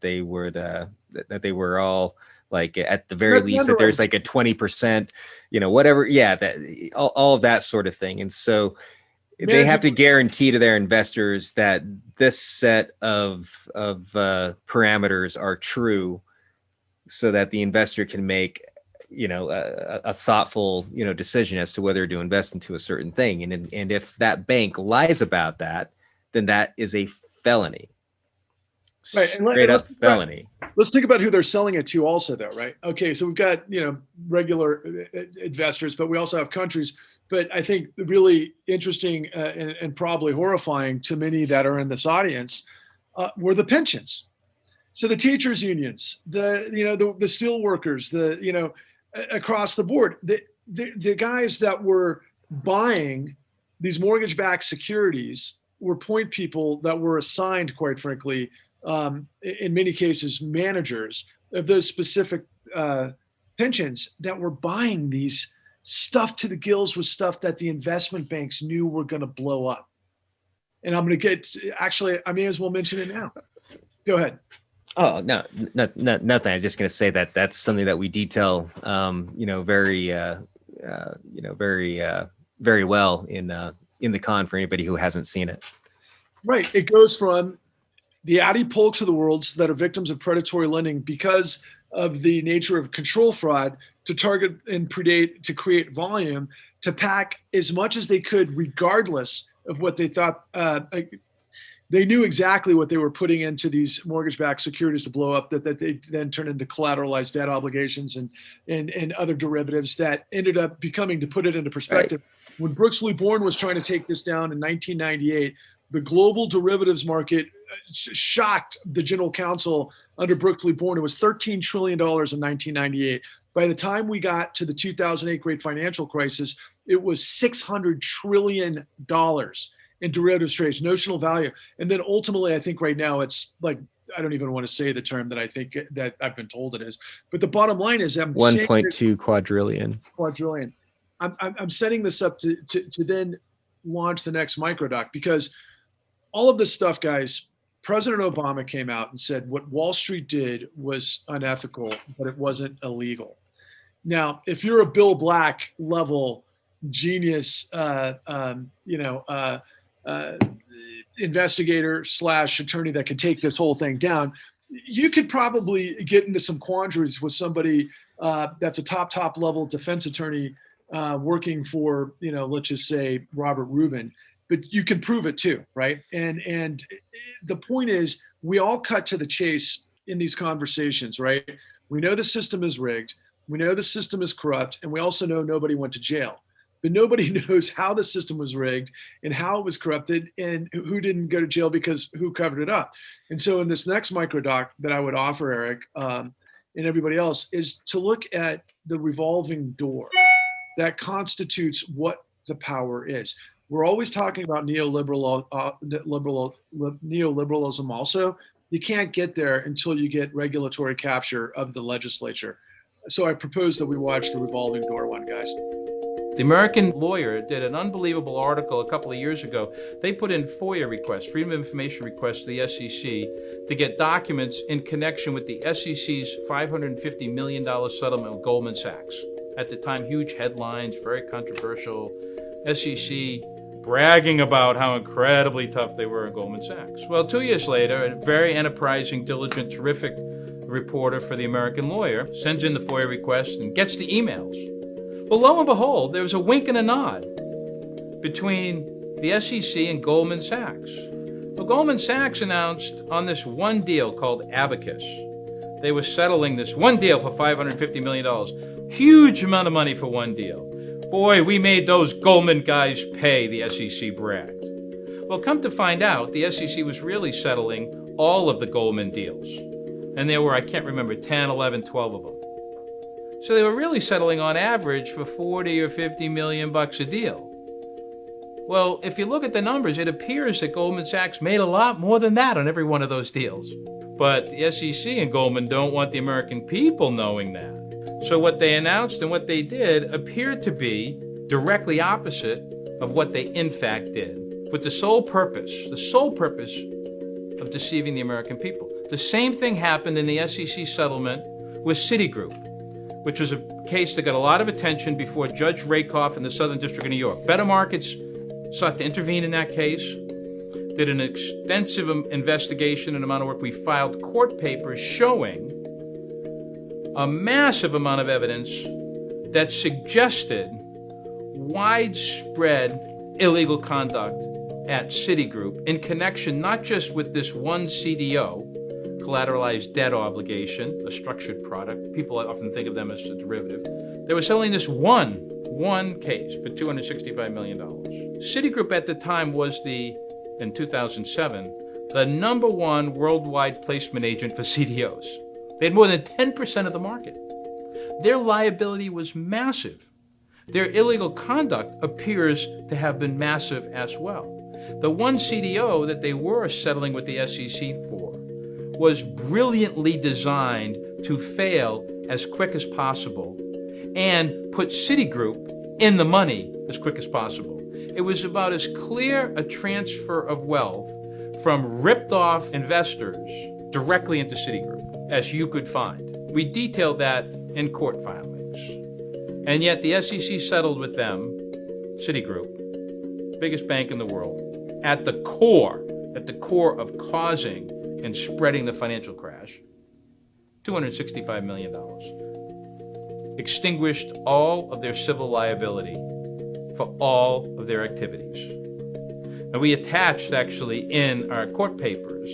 they were all like at the very least that there's like a 20%, whatever. Yeah. That all of that sort of thing. And so they have to guarantee to their investors that this set of parameters are true so that the investor can make, a thoughtful, decision as to whether to invest into a certain thing. And if that bank lies about that, then that is a felony. Right. And Straight up felony. Let's think about who they're selling it to also though, right? Okay. So we've got, regular investors, but we also have countries. But I think really interesting and probably horrifying to many that are in this audience were the pensions. So the teachers unions, the steel workers, across the board, the guys that were buying these mortgage-backed securities were point people that were assigned, quite frankly, in many cases, managers of those specific pensions that were buying these stuffed to the gills with stuff that the investment banks knew were going to blow up. And I'm going to I may as well mention it now. Go ahead. Oh, no, nothing. I was just going to say that that's something that we detail, very well in the con for anybody who hasn't seen it. Right. It goes from the Addie Polks of the world that are victims of predatory lending because of the nature of control fraud to target and predate, to create volume, to pack as much as they could, regardless of what they thought. They knew exactly what they were putting into these mortgage-backed securities to blow up, that they then turn into collateralized debt obligations and other derivatives that ended up becoming, to put it into perspective, right. When Brooksley Born was trying to take this down in 1998, the global derivatives market shocked the general counsel under Brooksley Born. It was $13 trillion in 1998. By the time we got to the 2008 great financial crisis, it was $600 trillion in derivatives trades, notional value. And then ultimately, I think right now it's like, I don't even want to say the term that I think that I've been told it is. But the bottom line is I'm 1.2 quadrillion. Quadrillion. I'm setting this up to then launch the next microdoc, because all of this stuff, guys, President Obama came out and said what Wall Street did was unethical, but it wasn't illegal. Now, if you're a Bill Black level genius, investigator / attorney that could take this whole thing down, you could probably get into some quandaries with somebody that's a top level defense attorney working for, let's just say Robert Rubin, but you can prove it too, right? And the point is, we all cut to the chase in these conversations, right? We know the system is rigged, we know the system is corrupt, and we also know nobody went to jail. But nobody knows how the system was rigged and how it was corrupted and who didn't go to jail because who covered it up. And so in this next microdoc that I would offer, Eric, and everybody else, is to look at the revolving door that constitutes what the power is. We're always talking about neoliberalism also. You can't get there until you get regulatory capture of the legislature. So I propose that we watch the revolving door one, guys. The American Lawyer did an unbelievable article a couple of years ago. They put in FOIA requests, Freedom of Information requests to the SEC to get documents in connection with the SEC's $550 million settlement with Goldman Sachs. At the time, huge headlines, very controversial. SEC bragging about how incredibly tough they were at Goldman Sachs. Well, 2 years later, a very enterprising, diligent, terrific reporter for the American Lawyer sends in the FOIA request and gets the emails. Well, lo and behold, there was a wink and a nod between the SEC and Goldman Sachs. Well, Goldman Sachs announced on this one deal called Abacus, they were settling this one deal for $550 million. Huge amount of money for one deal. Boy, we made those Goldman guys pay, the SEC bragged. Well, come to find out, the SEC was really settling all of the Goldman deals. And there were, I can't remember, 10, 11, 12 of them. So they were really settling on average for 40 or 50 million bucks a deal. Well, if you look at the numbers, it appears that Goldman Sachs made a lot more than that on every one of those deals. But the SEC and Goldman don't want the American people knowing that. So what they announced and what they did appeared to be directly opposite of what they in fact did, with the sole purpose of deceiving the American people. The same thing happened in the SEC settlement with Citigroup, which was a case that got a lot of attention before Judge Rakoff in the Southern District of New York. Better Markets sought to intervene in that case, did an extensive investigation and amount of work. We filed court papers showing a massive amount of evidence that suggested widespread illegal conduct at Citigroup in connection not just with this one CDO, collateralized debt obligation, a structured product. People often think of them as a derivative. They were settling this one case for $265 million. Citigroup at the time was in 2007, the #1 worldwide placement agent for CDOs. They had more than 10% of the market. Their liability was massive. Their illegal conduct appears to have been massive as well. The one CDO that they were settling with the SEC for was brilliantly designed to fail as quick as possible and put Citigroup in the money as quick as possible. It was about as clear a transfer of wealth from ripped off investors directly into Citigroup as you could find. We detailed that in court filings. And yet the SEC settled with them, Citigroup, biggest bank in the world, at the core of causing and spreading the financial crash. $265 million. Extinguished all of their civil liability for all of their activities. And we attached, actually, in our court papers,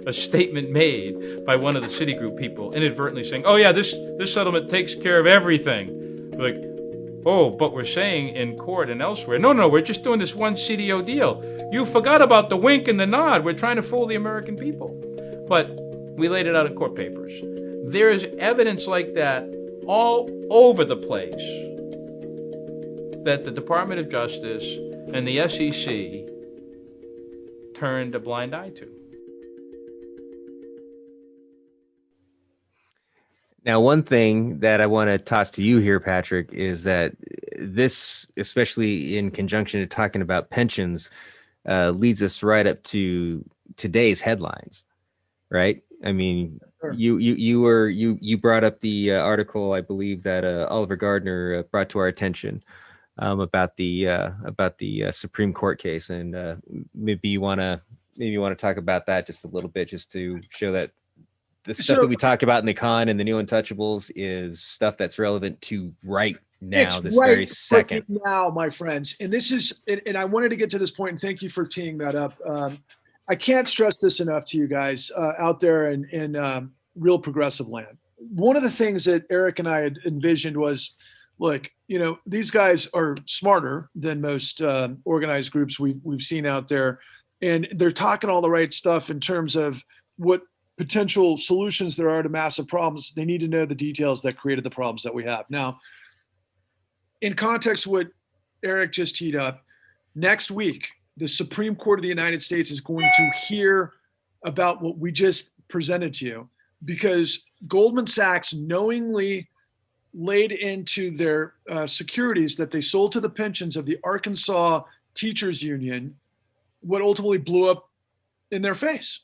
a statement made by one of the Citigroup people inadvertently saying, oh yeah, this settlement takes care of everything. We're like, oh, but we're saying in court and elsewhere, no, we're just doing this one CDO deal. You forgot about the wink and the nod. We're trying to fool the American people. But we laid it out in court papers. There is evidence like that all over the place that the Department of Justice and the SEC turned a blind eye to. Now, one thing that I want to toss to you here, Patrick, is that this, especially in conjunction to talking about pensions, leads us right up to today's headlines, right? I mean, sure. You brought up the article, I believe, that Oliver Gardner brought to our attention about the Supreme Court case, and maybe you want to talk about that just a little bit, just to show that the stuff that we talk about in the con and the new Untouchables is stuff that's relevant to right now, very second. Now, my friends. And this is, and I wanted to get to this point, and thank you for teeing that up. I can't stress this enough to you guys out there in real progressive land. One of the things that Eric and I had envisioned was, look, these guys are smarter than most organized groups we've seen out there. And they're talking all the right stuff in terms of what potential solutions there are to massive problems. They need to know the details that created the problems that we have. Now, in context of what Eric just teed up, next week, the Supreme Court of the United States is going to hear about what we just presented to you, because Goldman Sachs knowingly laid into their securities that they sold to the pensions of the Arkansas Teachers Union what ultimately blew up in their face.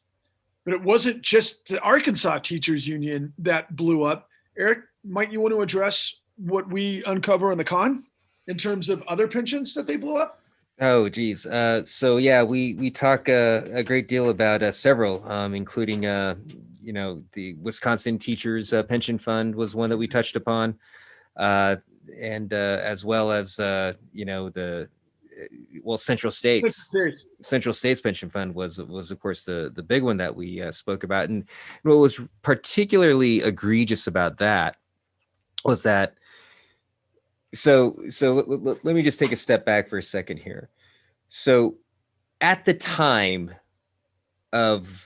But it wasn't just the Arkansas Teachers Union that blew up. Eric, might you want to address what we uncover in the con in terms of other pensions that they blew up? Oh, geez. So yeah, we talk a great deal about several, including the Wisconsin Teachers Pension Fund was one that we touched upon, and as well as Central States Pension Fund was of course the big one that we spoke about. And what was particularly egregious about that was that, so let me just take a step back for a second here. So at the time of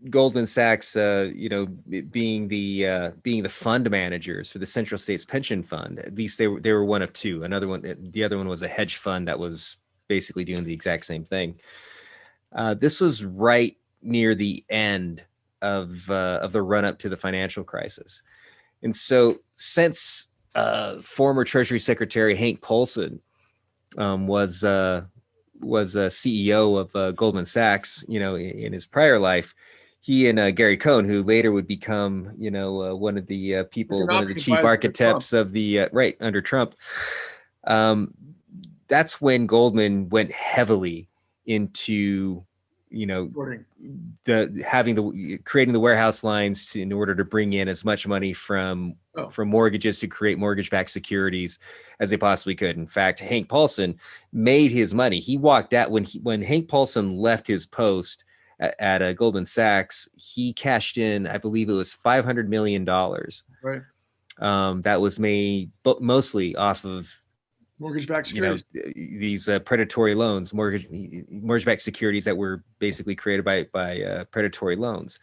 Goldman Sachs, being the fund managers for the Central States Pension Fund, at least they were one of two. The other one was a hedge fund that was basically doing the exact same thing. This was right near the end of the run up to the financial crisis, and so since former Treasury Secretary Hank Paulson was a CEO of Goldman Sachs, in his prior life. He and Gary Cohn, who later would become, one of the chief architects of the under Trump. That's when Goldman went heavily into, creating the warehouse lines in order to bring in as much money from mortgages to create mortgage-backed securities as they possibly could. In fact, Hank Paulson made his money. He walked out when Hank Paulson left his post at Goldman Sachs. He cashed in, I believe it was $500 million. Right. That was made mostly off of Mortgage-backed securities. These predatory loans, mortgage-backed securities that were basically created by predatory loans.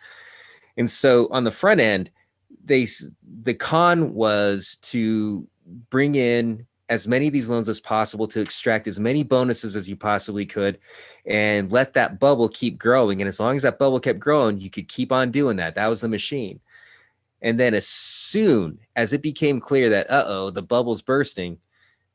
And so on the front end, the con was to bring in as many of these loans as possible to extract as many bonuses as you possibly could and let that bubble keep growing. And as long as that bubble kept growing, you could keep on doing that. That was the machine. And then as soon as it became clear that, the bubble's bursting,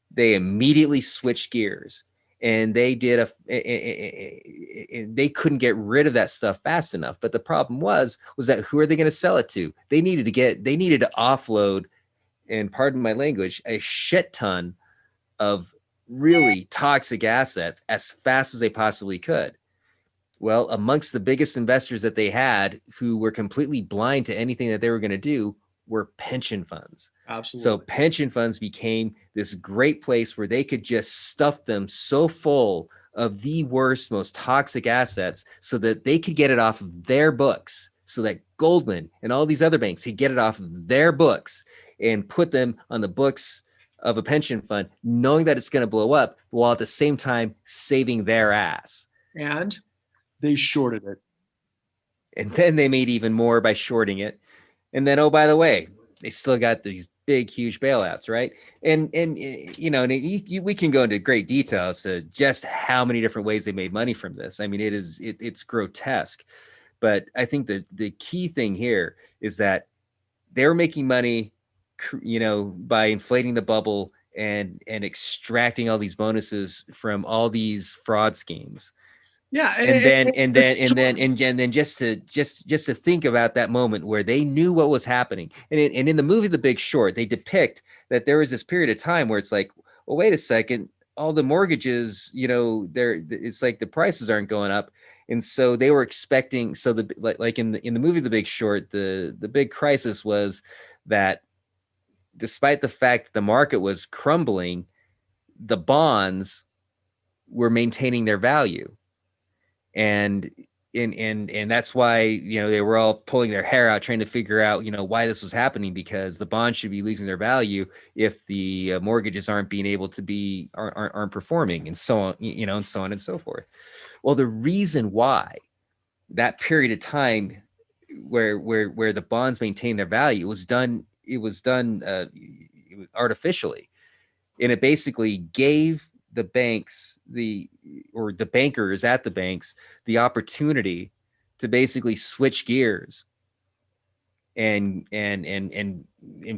they immediately switched gears. And they did they couldn't get rid of that stuff fast enough. But the problem was that who are they going to sell it to? They needed to offload, and pardon my language, a shit ton of really toxic assets as fast as they possibly could. Well, amongst the biggest investors that they had, who were completely blind to anything that they were going to do, were pension funds. Absolutely. So pension funds became this great place where they could just stuff them so full of the worst, most toxic assets so that they could get it off of their books, so that Goldman and all these other banks could get it off of their books and put them on the books of a pension fund, knowing that it's going to blow up, while at the same time saving their ass. And they shorted it. And then they made even more by shorting it. And then, oh, by the way, they still got these big, huge bailouts, right? And we can go into great detail as to just how many different ways they made money from this. I mean, it's grotesque. But I think the key thing here is that they were making money, by inflating the bubble and extracting all these bonuses from all these fraud schemes. Yeah, and then just to think about that moment where they knew what was happening, and in the movie The Big Short, they depict that there was this period of time where it's like, well, wait a second, all the mortgages, it's like the prices aren't going up, and so they were expecting. So like in the movie The Big Short, the big crisis was that despite the fact that the market was crumbling, the bonds were maintaining their value. And that's why, they were all pulling their hair out trying to figure out, why this was happening, because the bonds should be losing their value if the mortgages aren't performing, and so on, and so on and so forth. Well, the reason why that period of time where the bonds maintain their value was done artificially, and it basically gave the banks the bankers at the banks the opportunity to basically switch gears and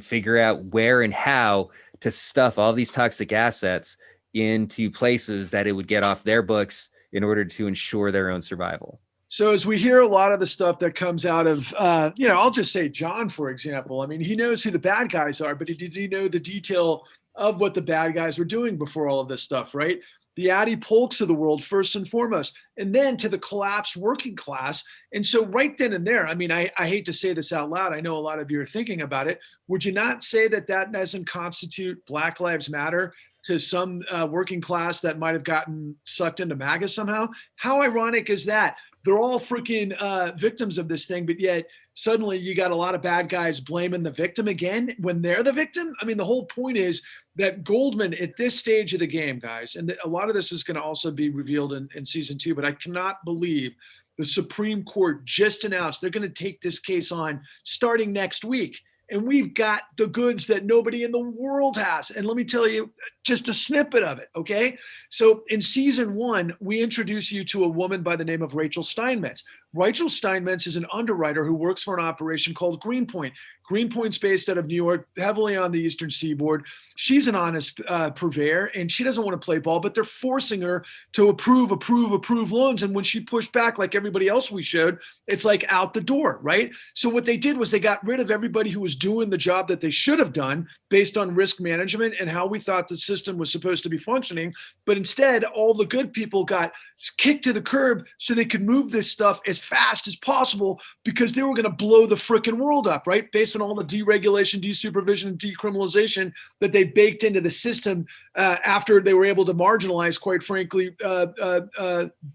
figure out where and how to stuff all these toxic assets into places that it would get off their books in order to ensure their own survival. So as we hear a lot of the stuff that comes out of, I'll just say John, for example. I mean, he knows who the bad guys are, but did he know the detail of what the bad guys were doing before all of this stuff, right? The Addy Polks of the world, first and foremost, and then to the collapsed working class. And so right then and there, I mean, I hate to say this out loud. I know a lot of you are thinking about it. Would you not say that doesn't constitute Black Lives Matter to some working class that might have gotten sucked into MAGA somehow? How ironic is that? They're all freaking victims of this thing, but yet suddenly you got a lot of bad guys blaming the victim again when they're the victim. I mean, the whole point is that Goldman at this stage of the game, guys, and a lot of this is going to also be revealed in season 2, but I cannot believe the Supreme Court just announced they're going to take this case on starting next week. And we've got the goods that nobody in the world has. And let me tell you just a snippet of it, okay? So in season 1, we introduce you to a woman by the name of Rachel Steinmetz. Rachel Steinmetz is an underwriter who works for an operation called Greenpoint. Greenpoint's based out of New York, heavily on the Eastern Seaboard. She's an honest purveyor, and she doesn't want to play ball, but they're forcing her to approve loans. And when she pushed back, like everybody else we showed, it's like out the door, right? So what they did was they got rid of everybody who was doing the job that they should have done based on risk management and how we thought the system was supposed to be functioning. But instead, all the good people got kicked to the curb so they could move this stuff as fast as possible because they were going to blow the frickin' world up, right? Based on all the deregulation, desupervision, and decriminalization that they baked into the system after they were able to marginalize, quite frankly,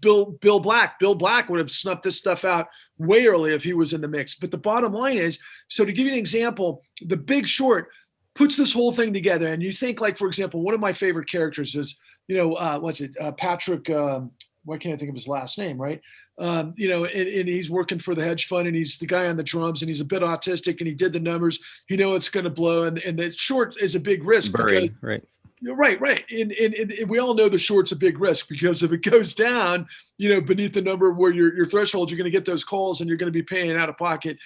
Bill Black. Bill Black would have snuffed this stuff out way early if he was in the mix. But the bottom line is, so to give you an example, The Big Short puts this whole thing together. And you think, like, for example, one of my favorite characters is, Patrick, why can't I think of his last name, right? And he's working for the hedge fund, and he's the guy on the drums, and he's a bit autistic, and he did the numbers. It's going to blow, and the short is a big risk. Bury, right. Right. And we all know the short's a big risk, because if it goes down, beneath the number where your threshold, you're going to get those calls, and you're going to be paying out of pocket,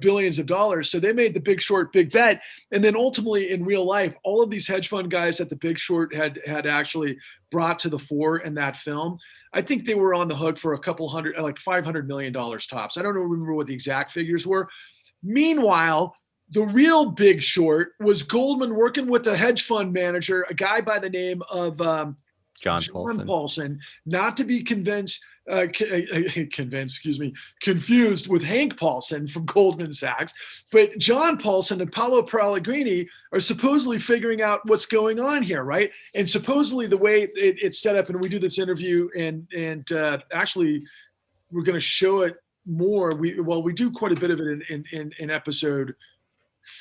billions of dollars. So they made the big short big bet. And then ultimately in real life, all of these hedge fund guys that the big short had actually brought to the fore in that film, I think they were on the hook for a couple hundred, like $500 million tops. I don't remember what the exact figures were. Meanwhile, the real big short was Goldman working with a hedge fund manager, a guy by the name of John Paulson, not to be confused with Hank Paulson from Goldman Sachs. But John Paulson and Paolo Pellegrini are supposedly figuring out what's going on here, right? And supposedly the way it's set up, and we do this interview, and actually we're going to show it more. We do quite a bit of it in episode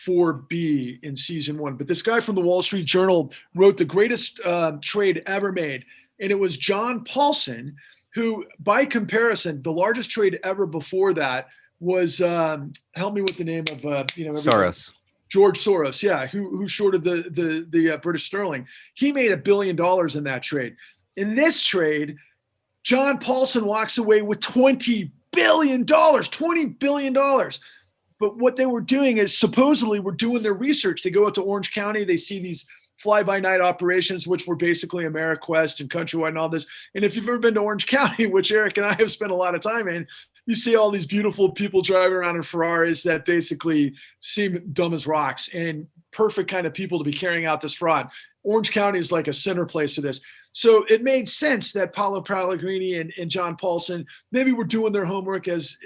4B in season 1. But this guy from the Wall Street Journal wrote the greatest trade ever made. And it was John Paulson, who, by comparison, the largest trade ever before that was, help me with the name of, Soros. George Soros, yeah, who shorted the British sterling. He made $1 billion in that trade. In this trade, John Paulson walks away with $20 billion, $20 billion. But what they were doing is supposedly were doing their research. They go out to Orange County. They see these fly-by-night operations, which were basically AmeriQuest and Countrywide and all this. And if you've ever been to Orange County, which Eric and I have spent a lot of time in, you see all these beautiful people driving around in Ferraris that basically seem dumb as rocks, and perfect kind of people to be carrying out this fraud. Orange County is like a center place for this. So it made sense that Paolo Pellegrini and John Paulson maybe were doing their homework as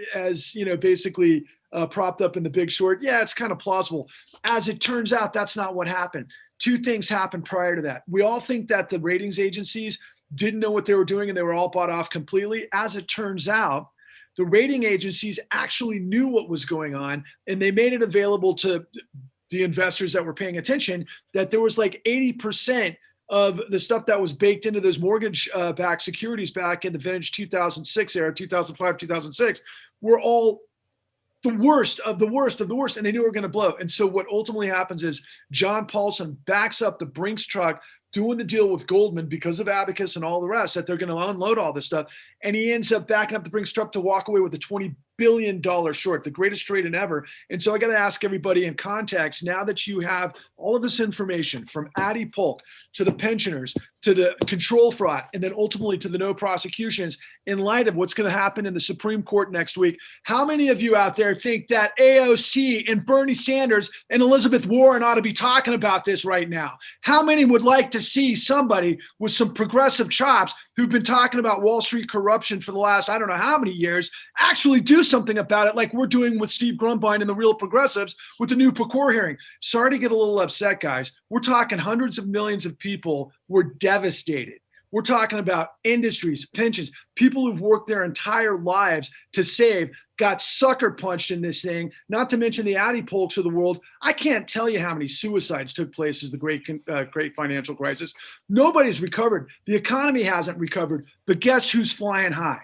basically propped up in the big short. Yeah, it's kind of plausible. As it turns out, that's not what happened. Two things happened prior to that. We all think that the ratings agencies didn't know what they were doing and they were all bought off completely. As it turns out, the rating agencies actually knew what was going on, and they made it available to the investors that were paying attention that there was like 80% of the stuff that was baked into those mortgage-backed securities back in the vintage 2006 era, 2005, 2006, were all the worst of the worst of the worst, and they knew it were going to blow. And so what ultimately happens is John Paulson backs up the Brinks truck doing the deal with Goldman because of Abacus and all the rest, that they're going to unload all this stuff. And he ends up backing up the Brinks truck to walk away with a $20 billion short, the greatest trade in ever. And so I got to ask everybody in context, now that you have all of this information from Addie Polk to the pensioners, to the control fraud, and then ultimately to the no prosecutions, in light of what's going to happen in the Supreme Court next week, how many of you out there think that AOC and Bernie Sanders and Elizabeth Warren ought to be talking about this right now? How many would like to see somebody with some progressive chops who've been talking about Wall Street corruption for the last, I don't know how many years, actually do something about it, like we're doing with Steve Grumbine and the Real Progressives with the new PCOR hearing? Sorry to get a little upset, guys. We're talking hundreds of millions of people were devastated. We're talking about industries, pensions, people who've worked their entire lives to save, got sucker punched in this thing, not to mention the Addie Polks of the world. I can't tell you how many suicides took place as the great financial crisis. Nobody's recovered. The economy hasn't recovered. But guess who's flying high?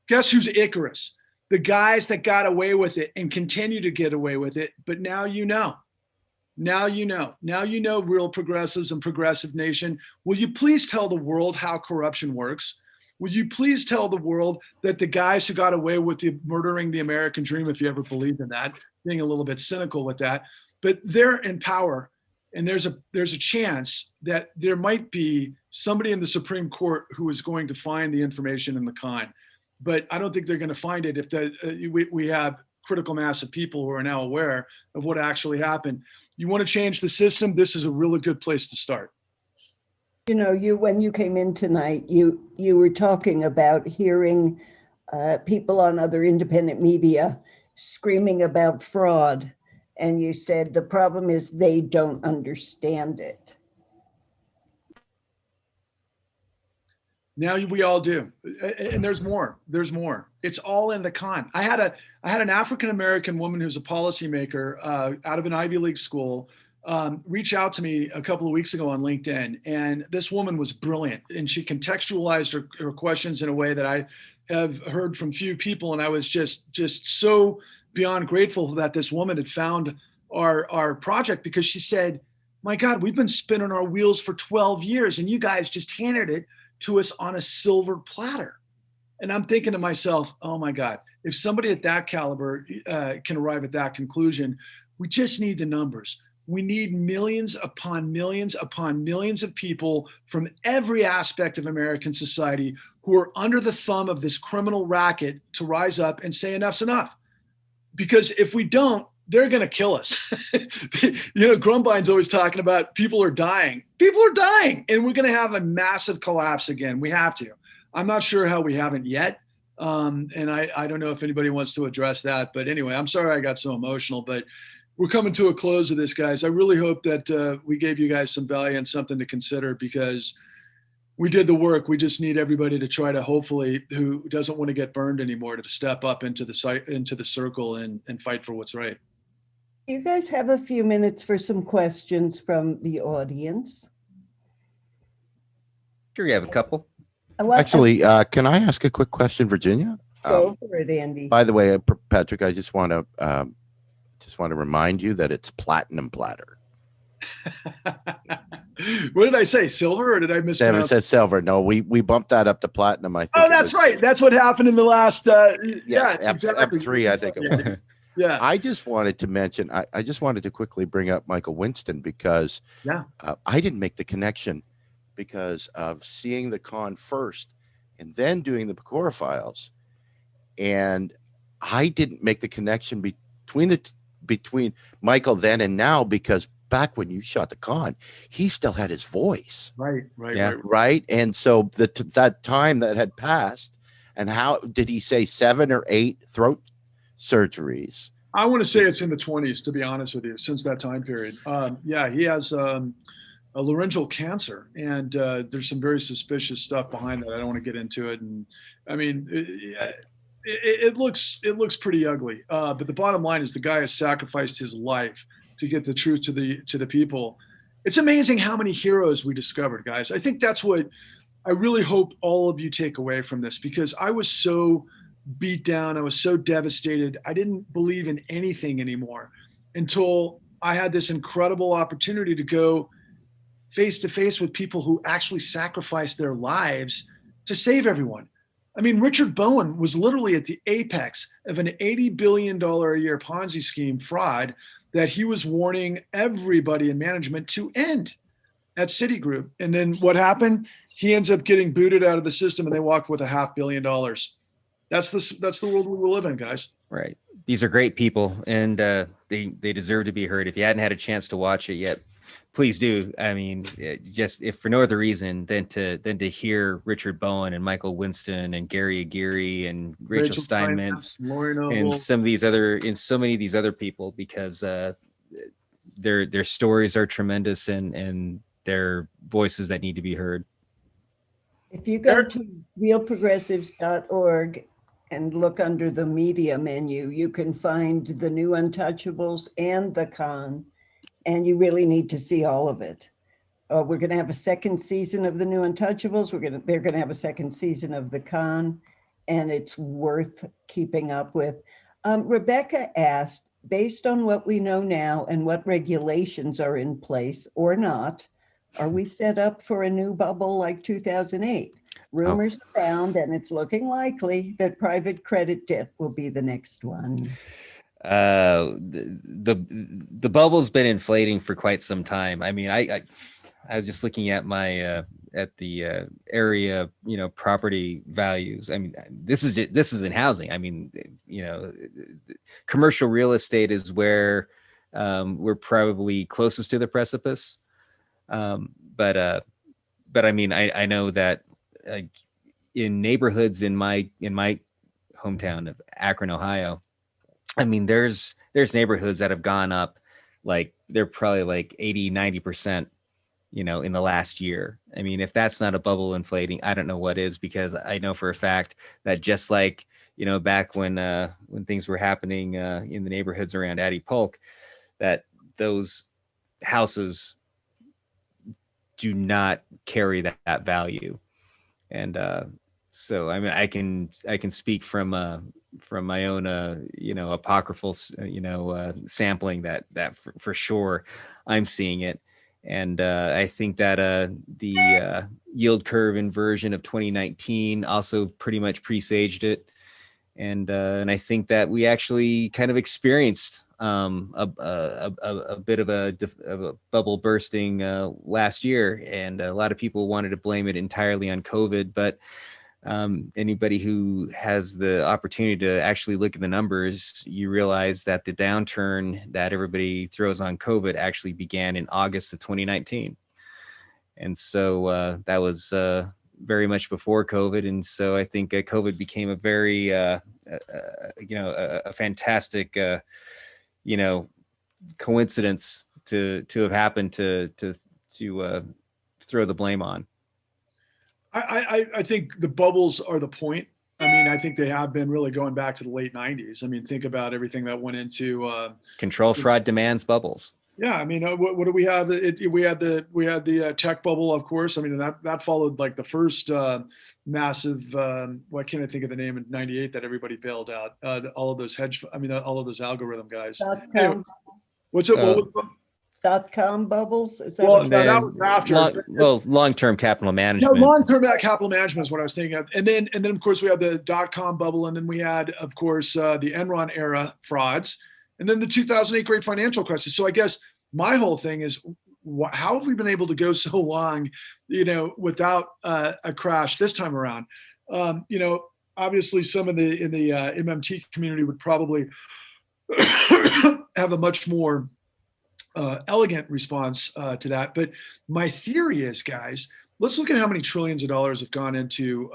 Guess who's Icarus? The guys that got away with it and continue to get away with it. But now you know. Now you know. Now you know, real progressives and progressive nation. Will you please tell the world how corruption works? Will you please tell the world that the guys who got away with murdering the American dream, if you ever believed in that, being a little bit cynical with that, but they're in power, and there's a chance that there might be somebody in the Supreme Court who is going to find the information in the con. But I don't think they're going to find it if we have critical mass of people who are now aware of what actually happened. You want to change the system? This is a really good place to start. You know, when you came in tonight, you were talking about hearing people on other independent media screaming about fraud. And you said the problem is they don't understand it. Now we all do. And there's more. There's more. It's all in the con. I had an African-American woman who's a policymaker out of an Ivy League school reach out to me a couple of weeks ago on LinkedIn. And this woman was brilliant. And she contextualized her questions in a way that I have heard from few people. And I was just so beyond grateful that this woman had found our project, because she said, my God, we've been spinning our wheels for 12 years and you guys just handed it to us on a silver platter. And I'm thinking to myself, oh my God, if somebody at that caliber can arrive at that conclusion, we just need the numbers. We need millions upon millions upon millions of people from every aspect of American society who are under the thumb of this criminal racket to rise up and say enough's enough. Because if we don't, they're going to kill us. Grumbine's always talking about people are dying. People are dying, and we're going to have a massive collapse again. We have to. I'm not sure how we haven't yet. And I don't know if anybody wants to address that. But anyway, I'm sorry I got so emotional. But we're coming to a close of this, guys. I really hope that we gave you guys some value and something to consider, because we did the work. We just need everybody to try to, hopefully, who doesn't want to get burned anymore, to step up into the circle and fight for what's right. You guys have a few minutes for some questions from the audience. Sure, you have a couple. Actually, can I ask a quick question, Virginia? Go for it, Andy. By the way, Patrick, I just want to remind you that it's platinum platter. What did I say? Silver, or did I mispronounce? It said silver. No, we bumped that up to platinum, I think. Oh, that's right. That's what happened in the last. Exactly. F3, I think it was. Yeah. I just wanted to mention, I just wanted to quickly bring up Michael Winston, because I didn't make the connection because of seeing the con first and then doing the Pecora files. And I didn't make the connection between Michael then and now, because back when you shot the con, he still had his voice. Right. And so that time that had passed, and how did he say 7 or 8 throat surgeries? I want to say it's in the 20s, to be honest with you, since that time period. He has a laryngeal cancer, and there's some very suspicious stuff behind that. I don't want to get into it. And I mean, it looks pretty ugly. But the bottom line is the guy has sacrificed his life to get the truth to the people. It's amazing how many heroes we discovered, guys. I think that's what I really hope all of you take away from this, because I was so beat down. I was so devastated. I didn't believe in anything anymore until I had this incredible opportunity to go face to face with people who actually sacrificed their lives to save everyone. I mean, Richard Bowen was literally at the apex of an $80 billion a year Ponzi scheme fraud that he was warning everybody in management to end at Citigroup. And then what happened? He ends up getting booted out of the system, and they walk with $500 million. That's the world we will live in, guys. Right. These are great people, and they deserve to be heard. If you hadn't had a chance to watch it yet, please do. I mean, just if for no other reason than to hear Richard Bowen and Michael Winston and Gary Aguirre and Rachel Steinmetz and so many of these other people, because their stories are tremendous, and they're voices that need to be heard. If you go to realprogressives.org and look under the media menu, you can find the new Untouchables and the con, and you really need to see all of it. We're going to have a second season of the new Untouchables. They're going to have a second season of the con, and it's worth keeping up with. Rebecca asked, based on what we know now and what regulations are in place or not, are we set up for a new bubble like 2008? Rumors abound, and it's looking likely that private credit debt will be the next one. The bubble's been inflating for quite some time. I mean, I was just looking at my at the area, property values. I mean, this is in housing. I mean, commercial real estate is where we're probably closest to the precipice. But I mean, I know that in neighborhoods in my hometown of Akron, Ohio, I mean, there's neighborhoods that have gone up, like they're probably like 80-90% in the last year. I mean, if that's not a bubble inflating, I don't know what is, because I know for a fact that just like, back when things were happening in the neighborhoods around Addie Polk, that those houses do not carry that value. And so, I mean, I can speak from my own, apocryphal, sampling that for sure I'm seeing it. And I think that the yield curve inversion of 2019 also pretty much presaged it. And I think that we actually kind of experienced a bit of a bubble bursting last year, and a lot of people wanted to blame it entirely on COVID. But anybody who has the opportunity to actually look at the numbers, you realize that the downturn that everybody throws on COVID actually began in August of 2019. And so that was very much before COVID. And so I think COVID became a very, a fantastic, coincidence to have happened to throw the blame on. I think the bubbles are the point. I mean, I think they have been really going back to the late 90s. I mean, think about everything that went into control, fraud, demands, bubbles. Yeah, I mean, what do we have? We had the tech bubble, of course. I mean, that followed like the first massive. Why can't I think of the name in '98 that everybody bailed out? All of those all of those algorithm guys. Anyway, what's it? What was .com bubbles? Is that well, that was after. Long-term capital management. No, long-term capital management is what I was thinking of. And then of course we had the .com bubble, and then we had, of course, the Enron era frauds, and then the 2008 great financial crisis. So I guess my whole thing is, how have we been able to go so long, without a crash this time around? Obviously some in the MMT community would probably have a much more elegant response to that. But my theory is, guys, let's look at how many trillions of dollars have gone into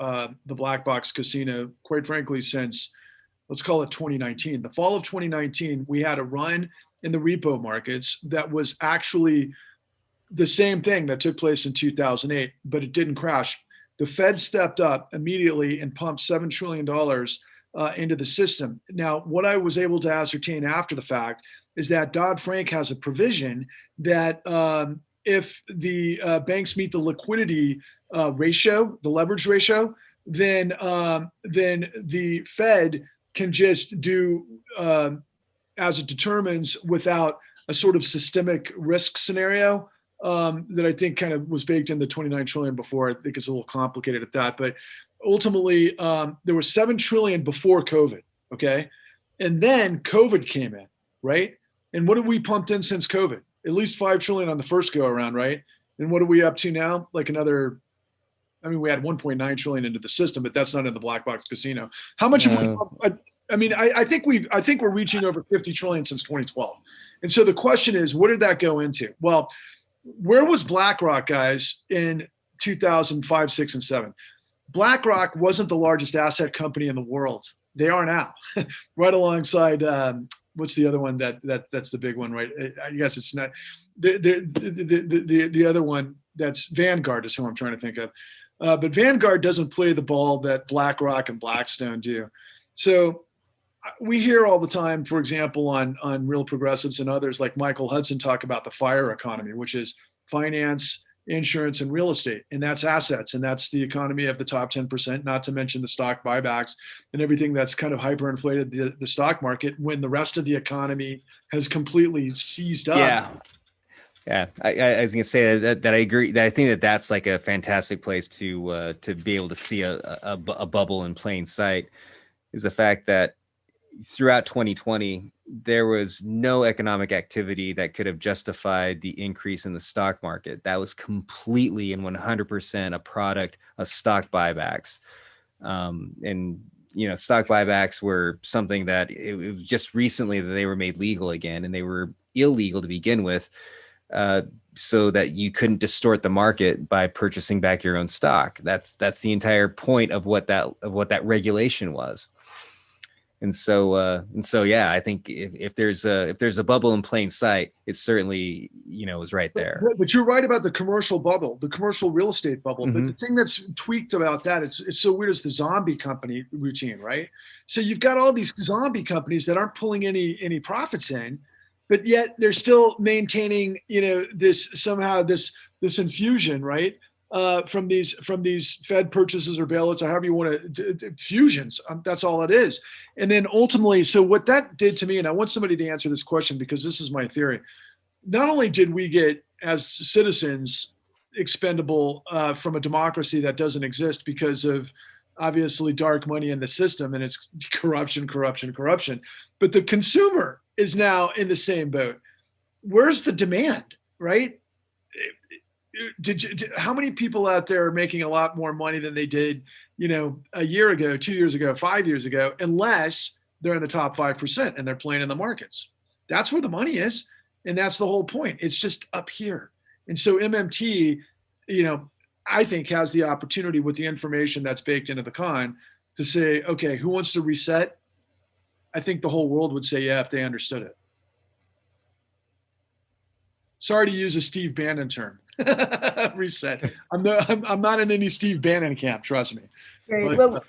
the black box casino, quite frankly, since, let's call it 2019. The fall of 2019, we had a run in the repo markets that was actually the same thing that took place in 2008, but it didn't crash. The Fed stepped up immediately and pumped $7 trillion into the system. Now, what I was able to ascertain after the fact is that Dodd-Frank has a provision that if the banks meet the liquidity ratio, the leverage ratio, then the Fed can just do as it determines without a sort of systemic risk scenario that I think kind of was baked in the 29 trillion before. I think it's a little complicated at that, but ultimately there was 7 trillion before COVID, okay? And then COVID came in, right? And what have we pumped in since COVID? At least 5 trillion on the first go around, right? And what are we up to now? Like another, I mean, we had 1.9 trillion into the system, but that's not in the black box casino. How much have we pumped? I think we're reaching over 50 trillion since 2012. And so the question is, what did that go into? Well, where was BlackRock, guys, in 2005, 6, and 7? BlackRock wasn't the largest asset company in the world. They are now, right alongside what's the other one that's the big one, right? I guess it's not the other one that's Vanguard is who I'm trying to think of. But Vanguard doesn't play the ball that BlackRock and Blackstone do. So we hear all the time, for example, on Real Progressives and others like Michael Hudson talk about the FIRE economy, which is finance, insurance, and real estate. And that's assets. And that's the economy of the top 10%, not to mention the stock buybacks and everything that's kind of hyperinflated the stock market when the rest of the economy has completely seized up. Yeah. I was going to say that I agree. That I think that's like a fantastic place to be able to see a bubble in plain sight, is the fact that throughout 2020, there was no economic activity that could have justified the increase in the stock market. That was completely and 100% a product of stock buybacks. And, stock buybacks were something that it was just recently that they were made legal again, and they were illegal to begin with, so that you couldn't distort the market by purchasing back your own stock. That's the entire point of what that regulation was. And so yeah, I think if there's a bubble in plain sight, it certainly, is right there. But you're right about the commercial bubble, the commercial real estate bubble. But the thing that's tweaked about that, it's so weird, is the zombie company routine, right? So you've got all these zombie companies that aren't pulling any profits in, but yet they're still maintaining, this somehow this infusion, right? From these Fed purchases or bailouts, or however you want to, fusions. That's all it is. And then ultimately, so what that did to me, and I want somebody to answer this question because this is my theory. Not only did we get, as citizens, expendable from a democracy that doesn't exist because of obviously dark money in the system and it's corruption, but the consumer is now in the same boat. Where's the demand, right? How many people out there are making a lot more money than they did, a year ago, 2 years ago, 5 years ago, unless they're in the top 5% and they're playing in the markets? That's where the money is. And that's the whole point. It's just up here. And so MMT, I think has the opportunity with the information that's baked into the con to say, okay, who wants to reset? I think the whole world would say, yeah, if they understood it. Sorry to use a Steve Bannon term. Reset. I'm not in any Steve Bannon camp, trust me. Great. Well,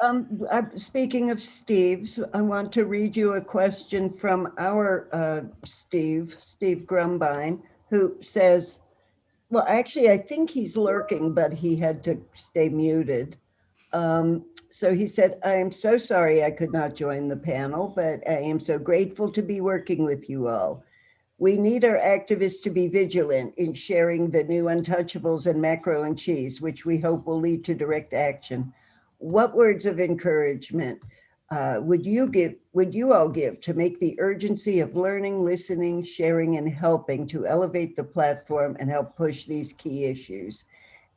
speaking of Steve's, I want to read you a question from our Steve Grumbine, who says, well, actually, I think he's lurking, but he had to stay muted. So he said, I am so sorry I could not join the panel, but I am so grateful to be working with you all. We need our activists to be vigilant in sharing the new Untouchables and Macro and Cheese, which we hope will lead to direct action. What words of encouragement would you all give to make the urgency of learning, listening, sharing, and helping to elevate the platform and help push these key issues?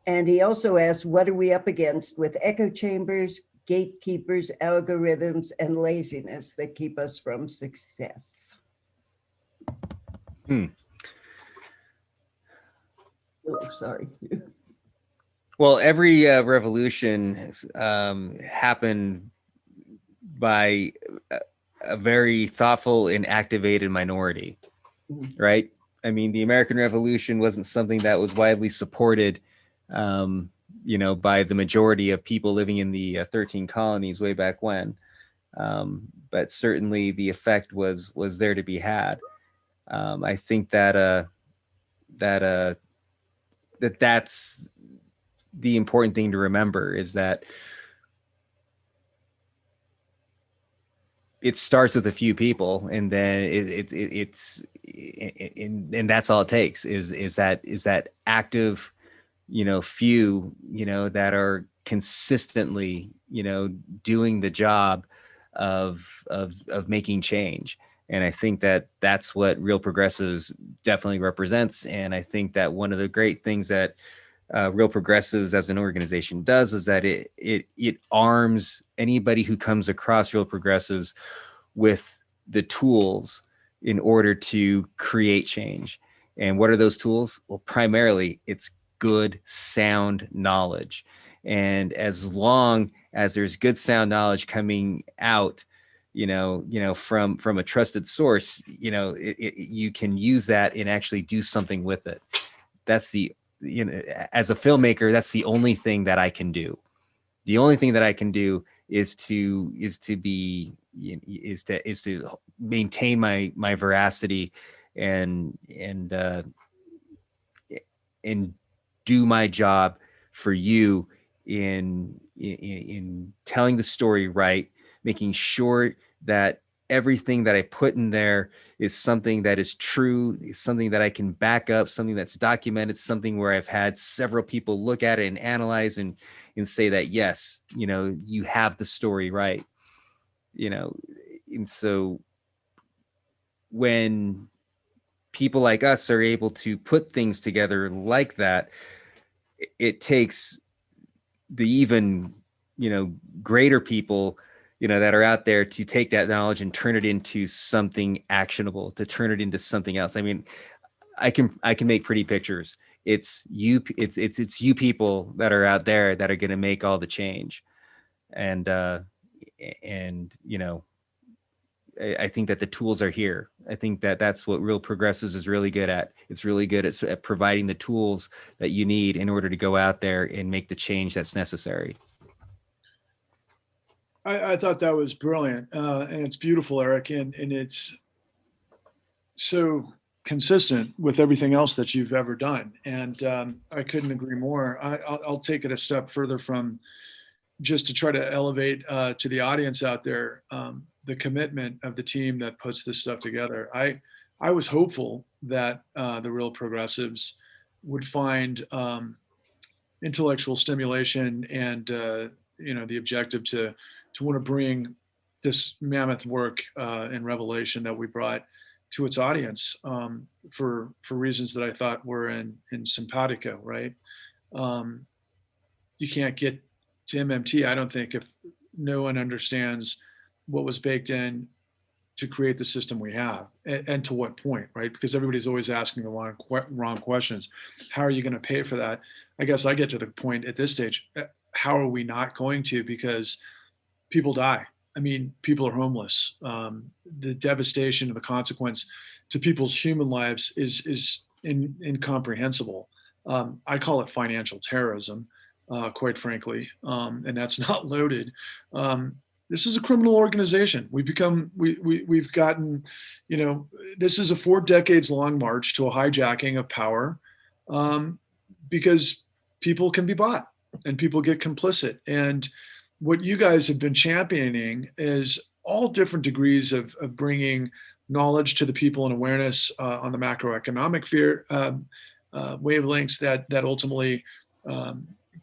And he also asked, what are we up against with echo chambers, gatekeepers, algorithms, and laziness that keep us from success? Oh, sorry. Well, every revolution happened by a very thoughtful and activated minority, right? I mean, the American Revolution wasn't something that was widely supported, by the majority of people living in the 13 colonies way back when. But certainly the effect was there to be had. I think that's the important thing to remember, is that it starts with a few people, and then and that's all it takes is that active, few, that are consistently, doing the job of making change. And I think that that's what Real Progressives definitely represents. And I think that one of the great things that Real Progressives as an organization does is that it arms anybody who comes across Real Progressives with the tools in order to create change. And what are those tools? Well, primarily it's good, sound knowledge. And as long as there's good, sound knowledge coming out, from a trusted source, you can use that and actually do something with it. That's as a filmmaker, that's the only thing that I can do. The only thing that I can do is to maintain my veracity and do my job for you in telling the story right, making sure that everything that I put in there is something that is true, is something that I can back up, something that's documented, something where I've had several people look at it and analyze and say that, yes, you have the story right. And so when people like us are able to put things together like that, it takes the even, greater people, that are out there to take that knowledge and turn it into something actionable, to turn it into something else. I mean, I can make pretty pictures. It's you people that are out there that are going to make all the change. And I think that the tools are here. I think that that's what Real Progressives is really good at. It's really good at providing the tools that you need in order to go out there and make the change that's necessary. I thought that was brilliant, and it's beautiful, Eric, and it's so consistent with everything else that you've ever done. And I couldn't agree more. I'll take it a step further from just to try to elevate to the audience out there the commitment of the team that puts this stuff together. I was hopeful that the Real Progressives would find intellectual stimulation and the objective to want to bring this mammoth work and revelation that we brought to its audience for reasons that I thought were in simpatico, right? You can't get to MMT, I don't think, if no one understands what was baked in to create the system we have, and to what point, right? Because everybody's always asking the wrong questions. How are you going to pay for that? I guess I get to the point at this stage, how are we not going to? Because people die. I mean, people are homeless. The devastation and the consequence to people's human lives is incomprehensible. I call it financial terrorism, quite frankly, and that's not loaded. This is a criminal organization. We've gotten, this is a 4 decades long march to a hijacking of power, because people can be bought and people get complicit. And what you guys have been championing is all different degrees of bringing knowledge to the people and awareness on the macroeconomic wavelengths that ultimately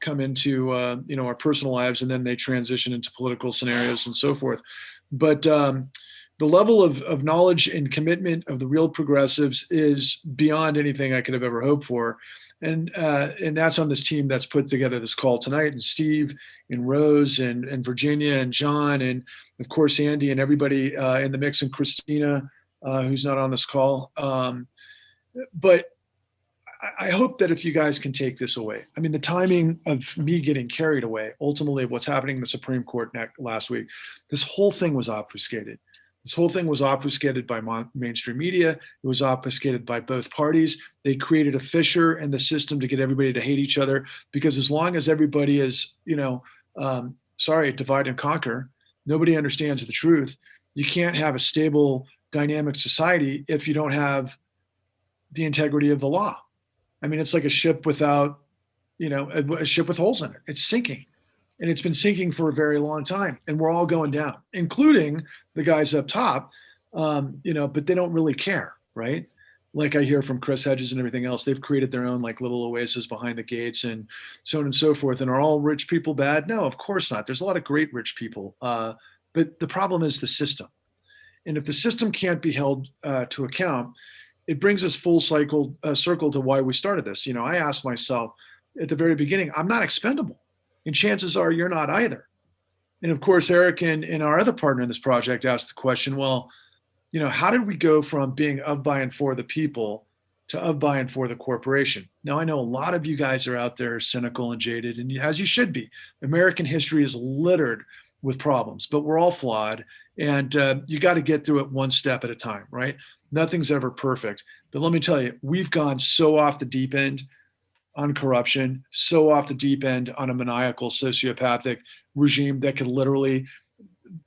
come into our personal lives, and then they transition into political scenarios and so forth. But the level of knowledge and commitment of the Real Progressives is beyond anything I could have ever hoped for. And that's on this team that's put together this call tonight, and Steve and Rose and Virginia and John, and of course Andy and everybody in the mix, and Christina, who's not on this call. But I hope that if you guys can take this away, I mean, the timing of me getting carried away, ultimately what's happening in the Supreme Court last week, this whole thing was obfuscated. This whole thing was obfuscated by mainstream media. It was obfuscated by both parties. They created a fissure in the system to get everybody to hate each other, because as long as everybody is, divide and conquer, nobody understands the truth. You can't have a stable, dynamic society if you don't have the integrity of the law. I mean, it's like a ship without, a ship with holes in it. It's sinking. And it's been sinking for a very long time, and we're all going down, including the guys up top, but they don't really care, right? Like I hear from Chris Hedges and everything else, they've created their own like little oasis behind the gates and so on and so forth. And are all rich people bad? No, of course not. There's a lot of great rich people, but the problem is the system. And if the system can't be held to account, it brings us full circle to why we started this. I asked myself at the very beginning, I'm not expendable. And chances are you're not either. And of course, Eric and our other partner in this project asked the question, well, how did we go from being of, by, and for the people to of, by, and for the corporation? Now, I know a lot of you guys are out there cynical and jaded, and as you should be. American history is littered with problems, but we're all flawed, and you got to get through it one step at a time, right? Nothing's ever perfect. But let me tell you, we've gone so off the deep end on corruption, so off the deep end on a maniacal, sociopathic regime that could literally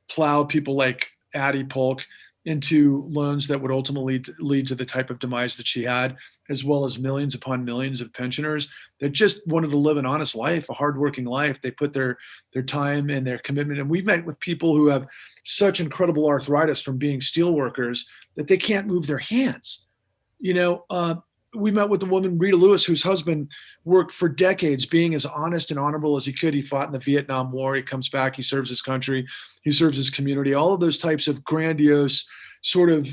plow people like Addie Polk into loans that would ultimately lead to the type of demise that she had, as well as millions upon millions of pensioners that just wanted to live an honest life, a hardworking life. They put their time and their commitment. And we've met with people who have such incredible arthritis from being steel workers that they can't move their hands. We met with the woman, Rita Lewis, whose husband worked for decades being as honest and honorable as he could. He fought in the Vietnam War. He comes back. He serves his country. He serves his community. All of those types of grandiose sort of,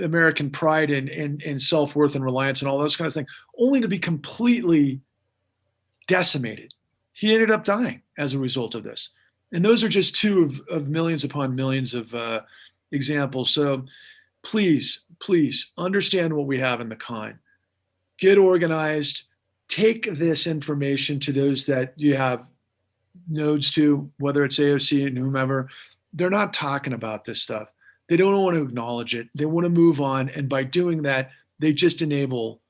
American pride and self-worth and reliance and all those kind of things, only to be completely decimated. He ended up dying as a result of this. And those are just two of millions upon millions of examples. So please understand what we have in the con. Get organized. Take this information to those that you have nodes to, whether it's AOC and whomever, they're not talking about this stuff. They don't want to acknowledge it. They want to move on. And by doing that, they just enable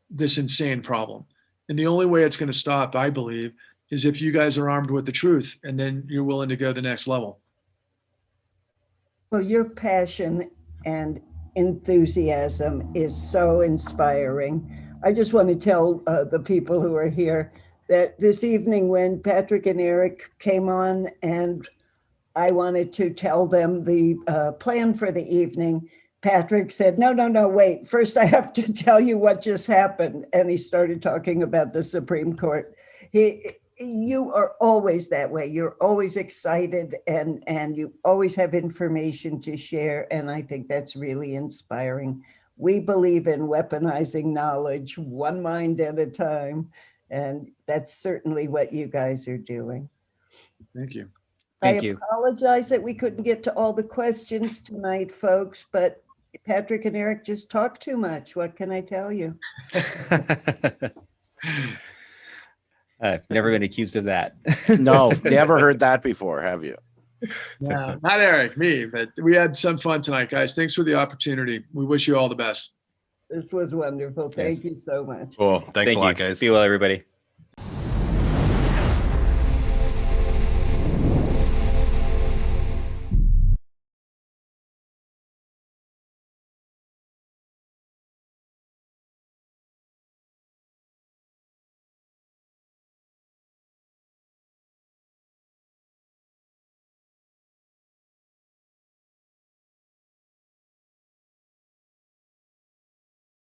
this insane problem. And the only way it's going to stop, I believe, is if you guys are armed with the truth and then you're willing to go the next level. Well, your passion and enthusiasm is so inspiring. I just want to tell the people who are here that this evening when Patrick and Eric came on and I wanted to tell them the plan for the evening, Patrick said, no, wait. First, I have to tell you what just happened. And he started talking about the Supreme Court. You are always that way. You're always excited and you always have information to share. And I think that's really inspiring. We believe in weaponizing knowledge, one mind at a time. And that's certainly what you guys are doing. Thank you. Thank you. I apologize that we couldn't get to all the questions tonight, folks, but Patrick and Eric just talk too much. What can I tell you? I've never been accused of that. No, never heard that before, have you? No, not Eric, me, but we had some fun tonight, guys. Thanks for the opportunity. We wish you all the best. This was wonderful. Thank you so much. Cool. Thanks a lot, guys. Be well, everybody.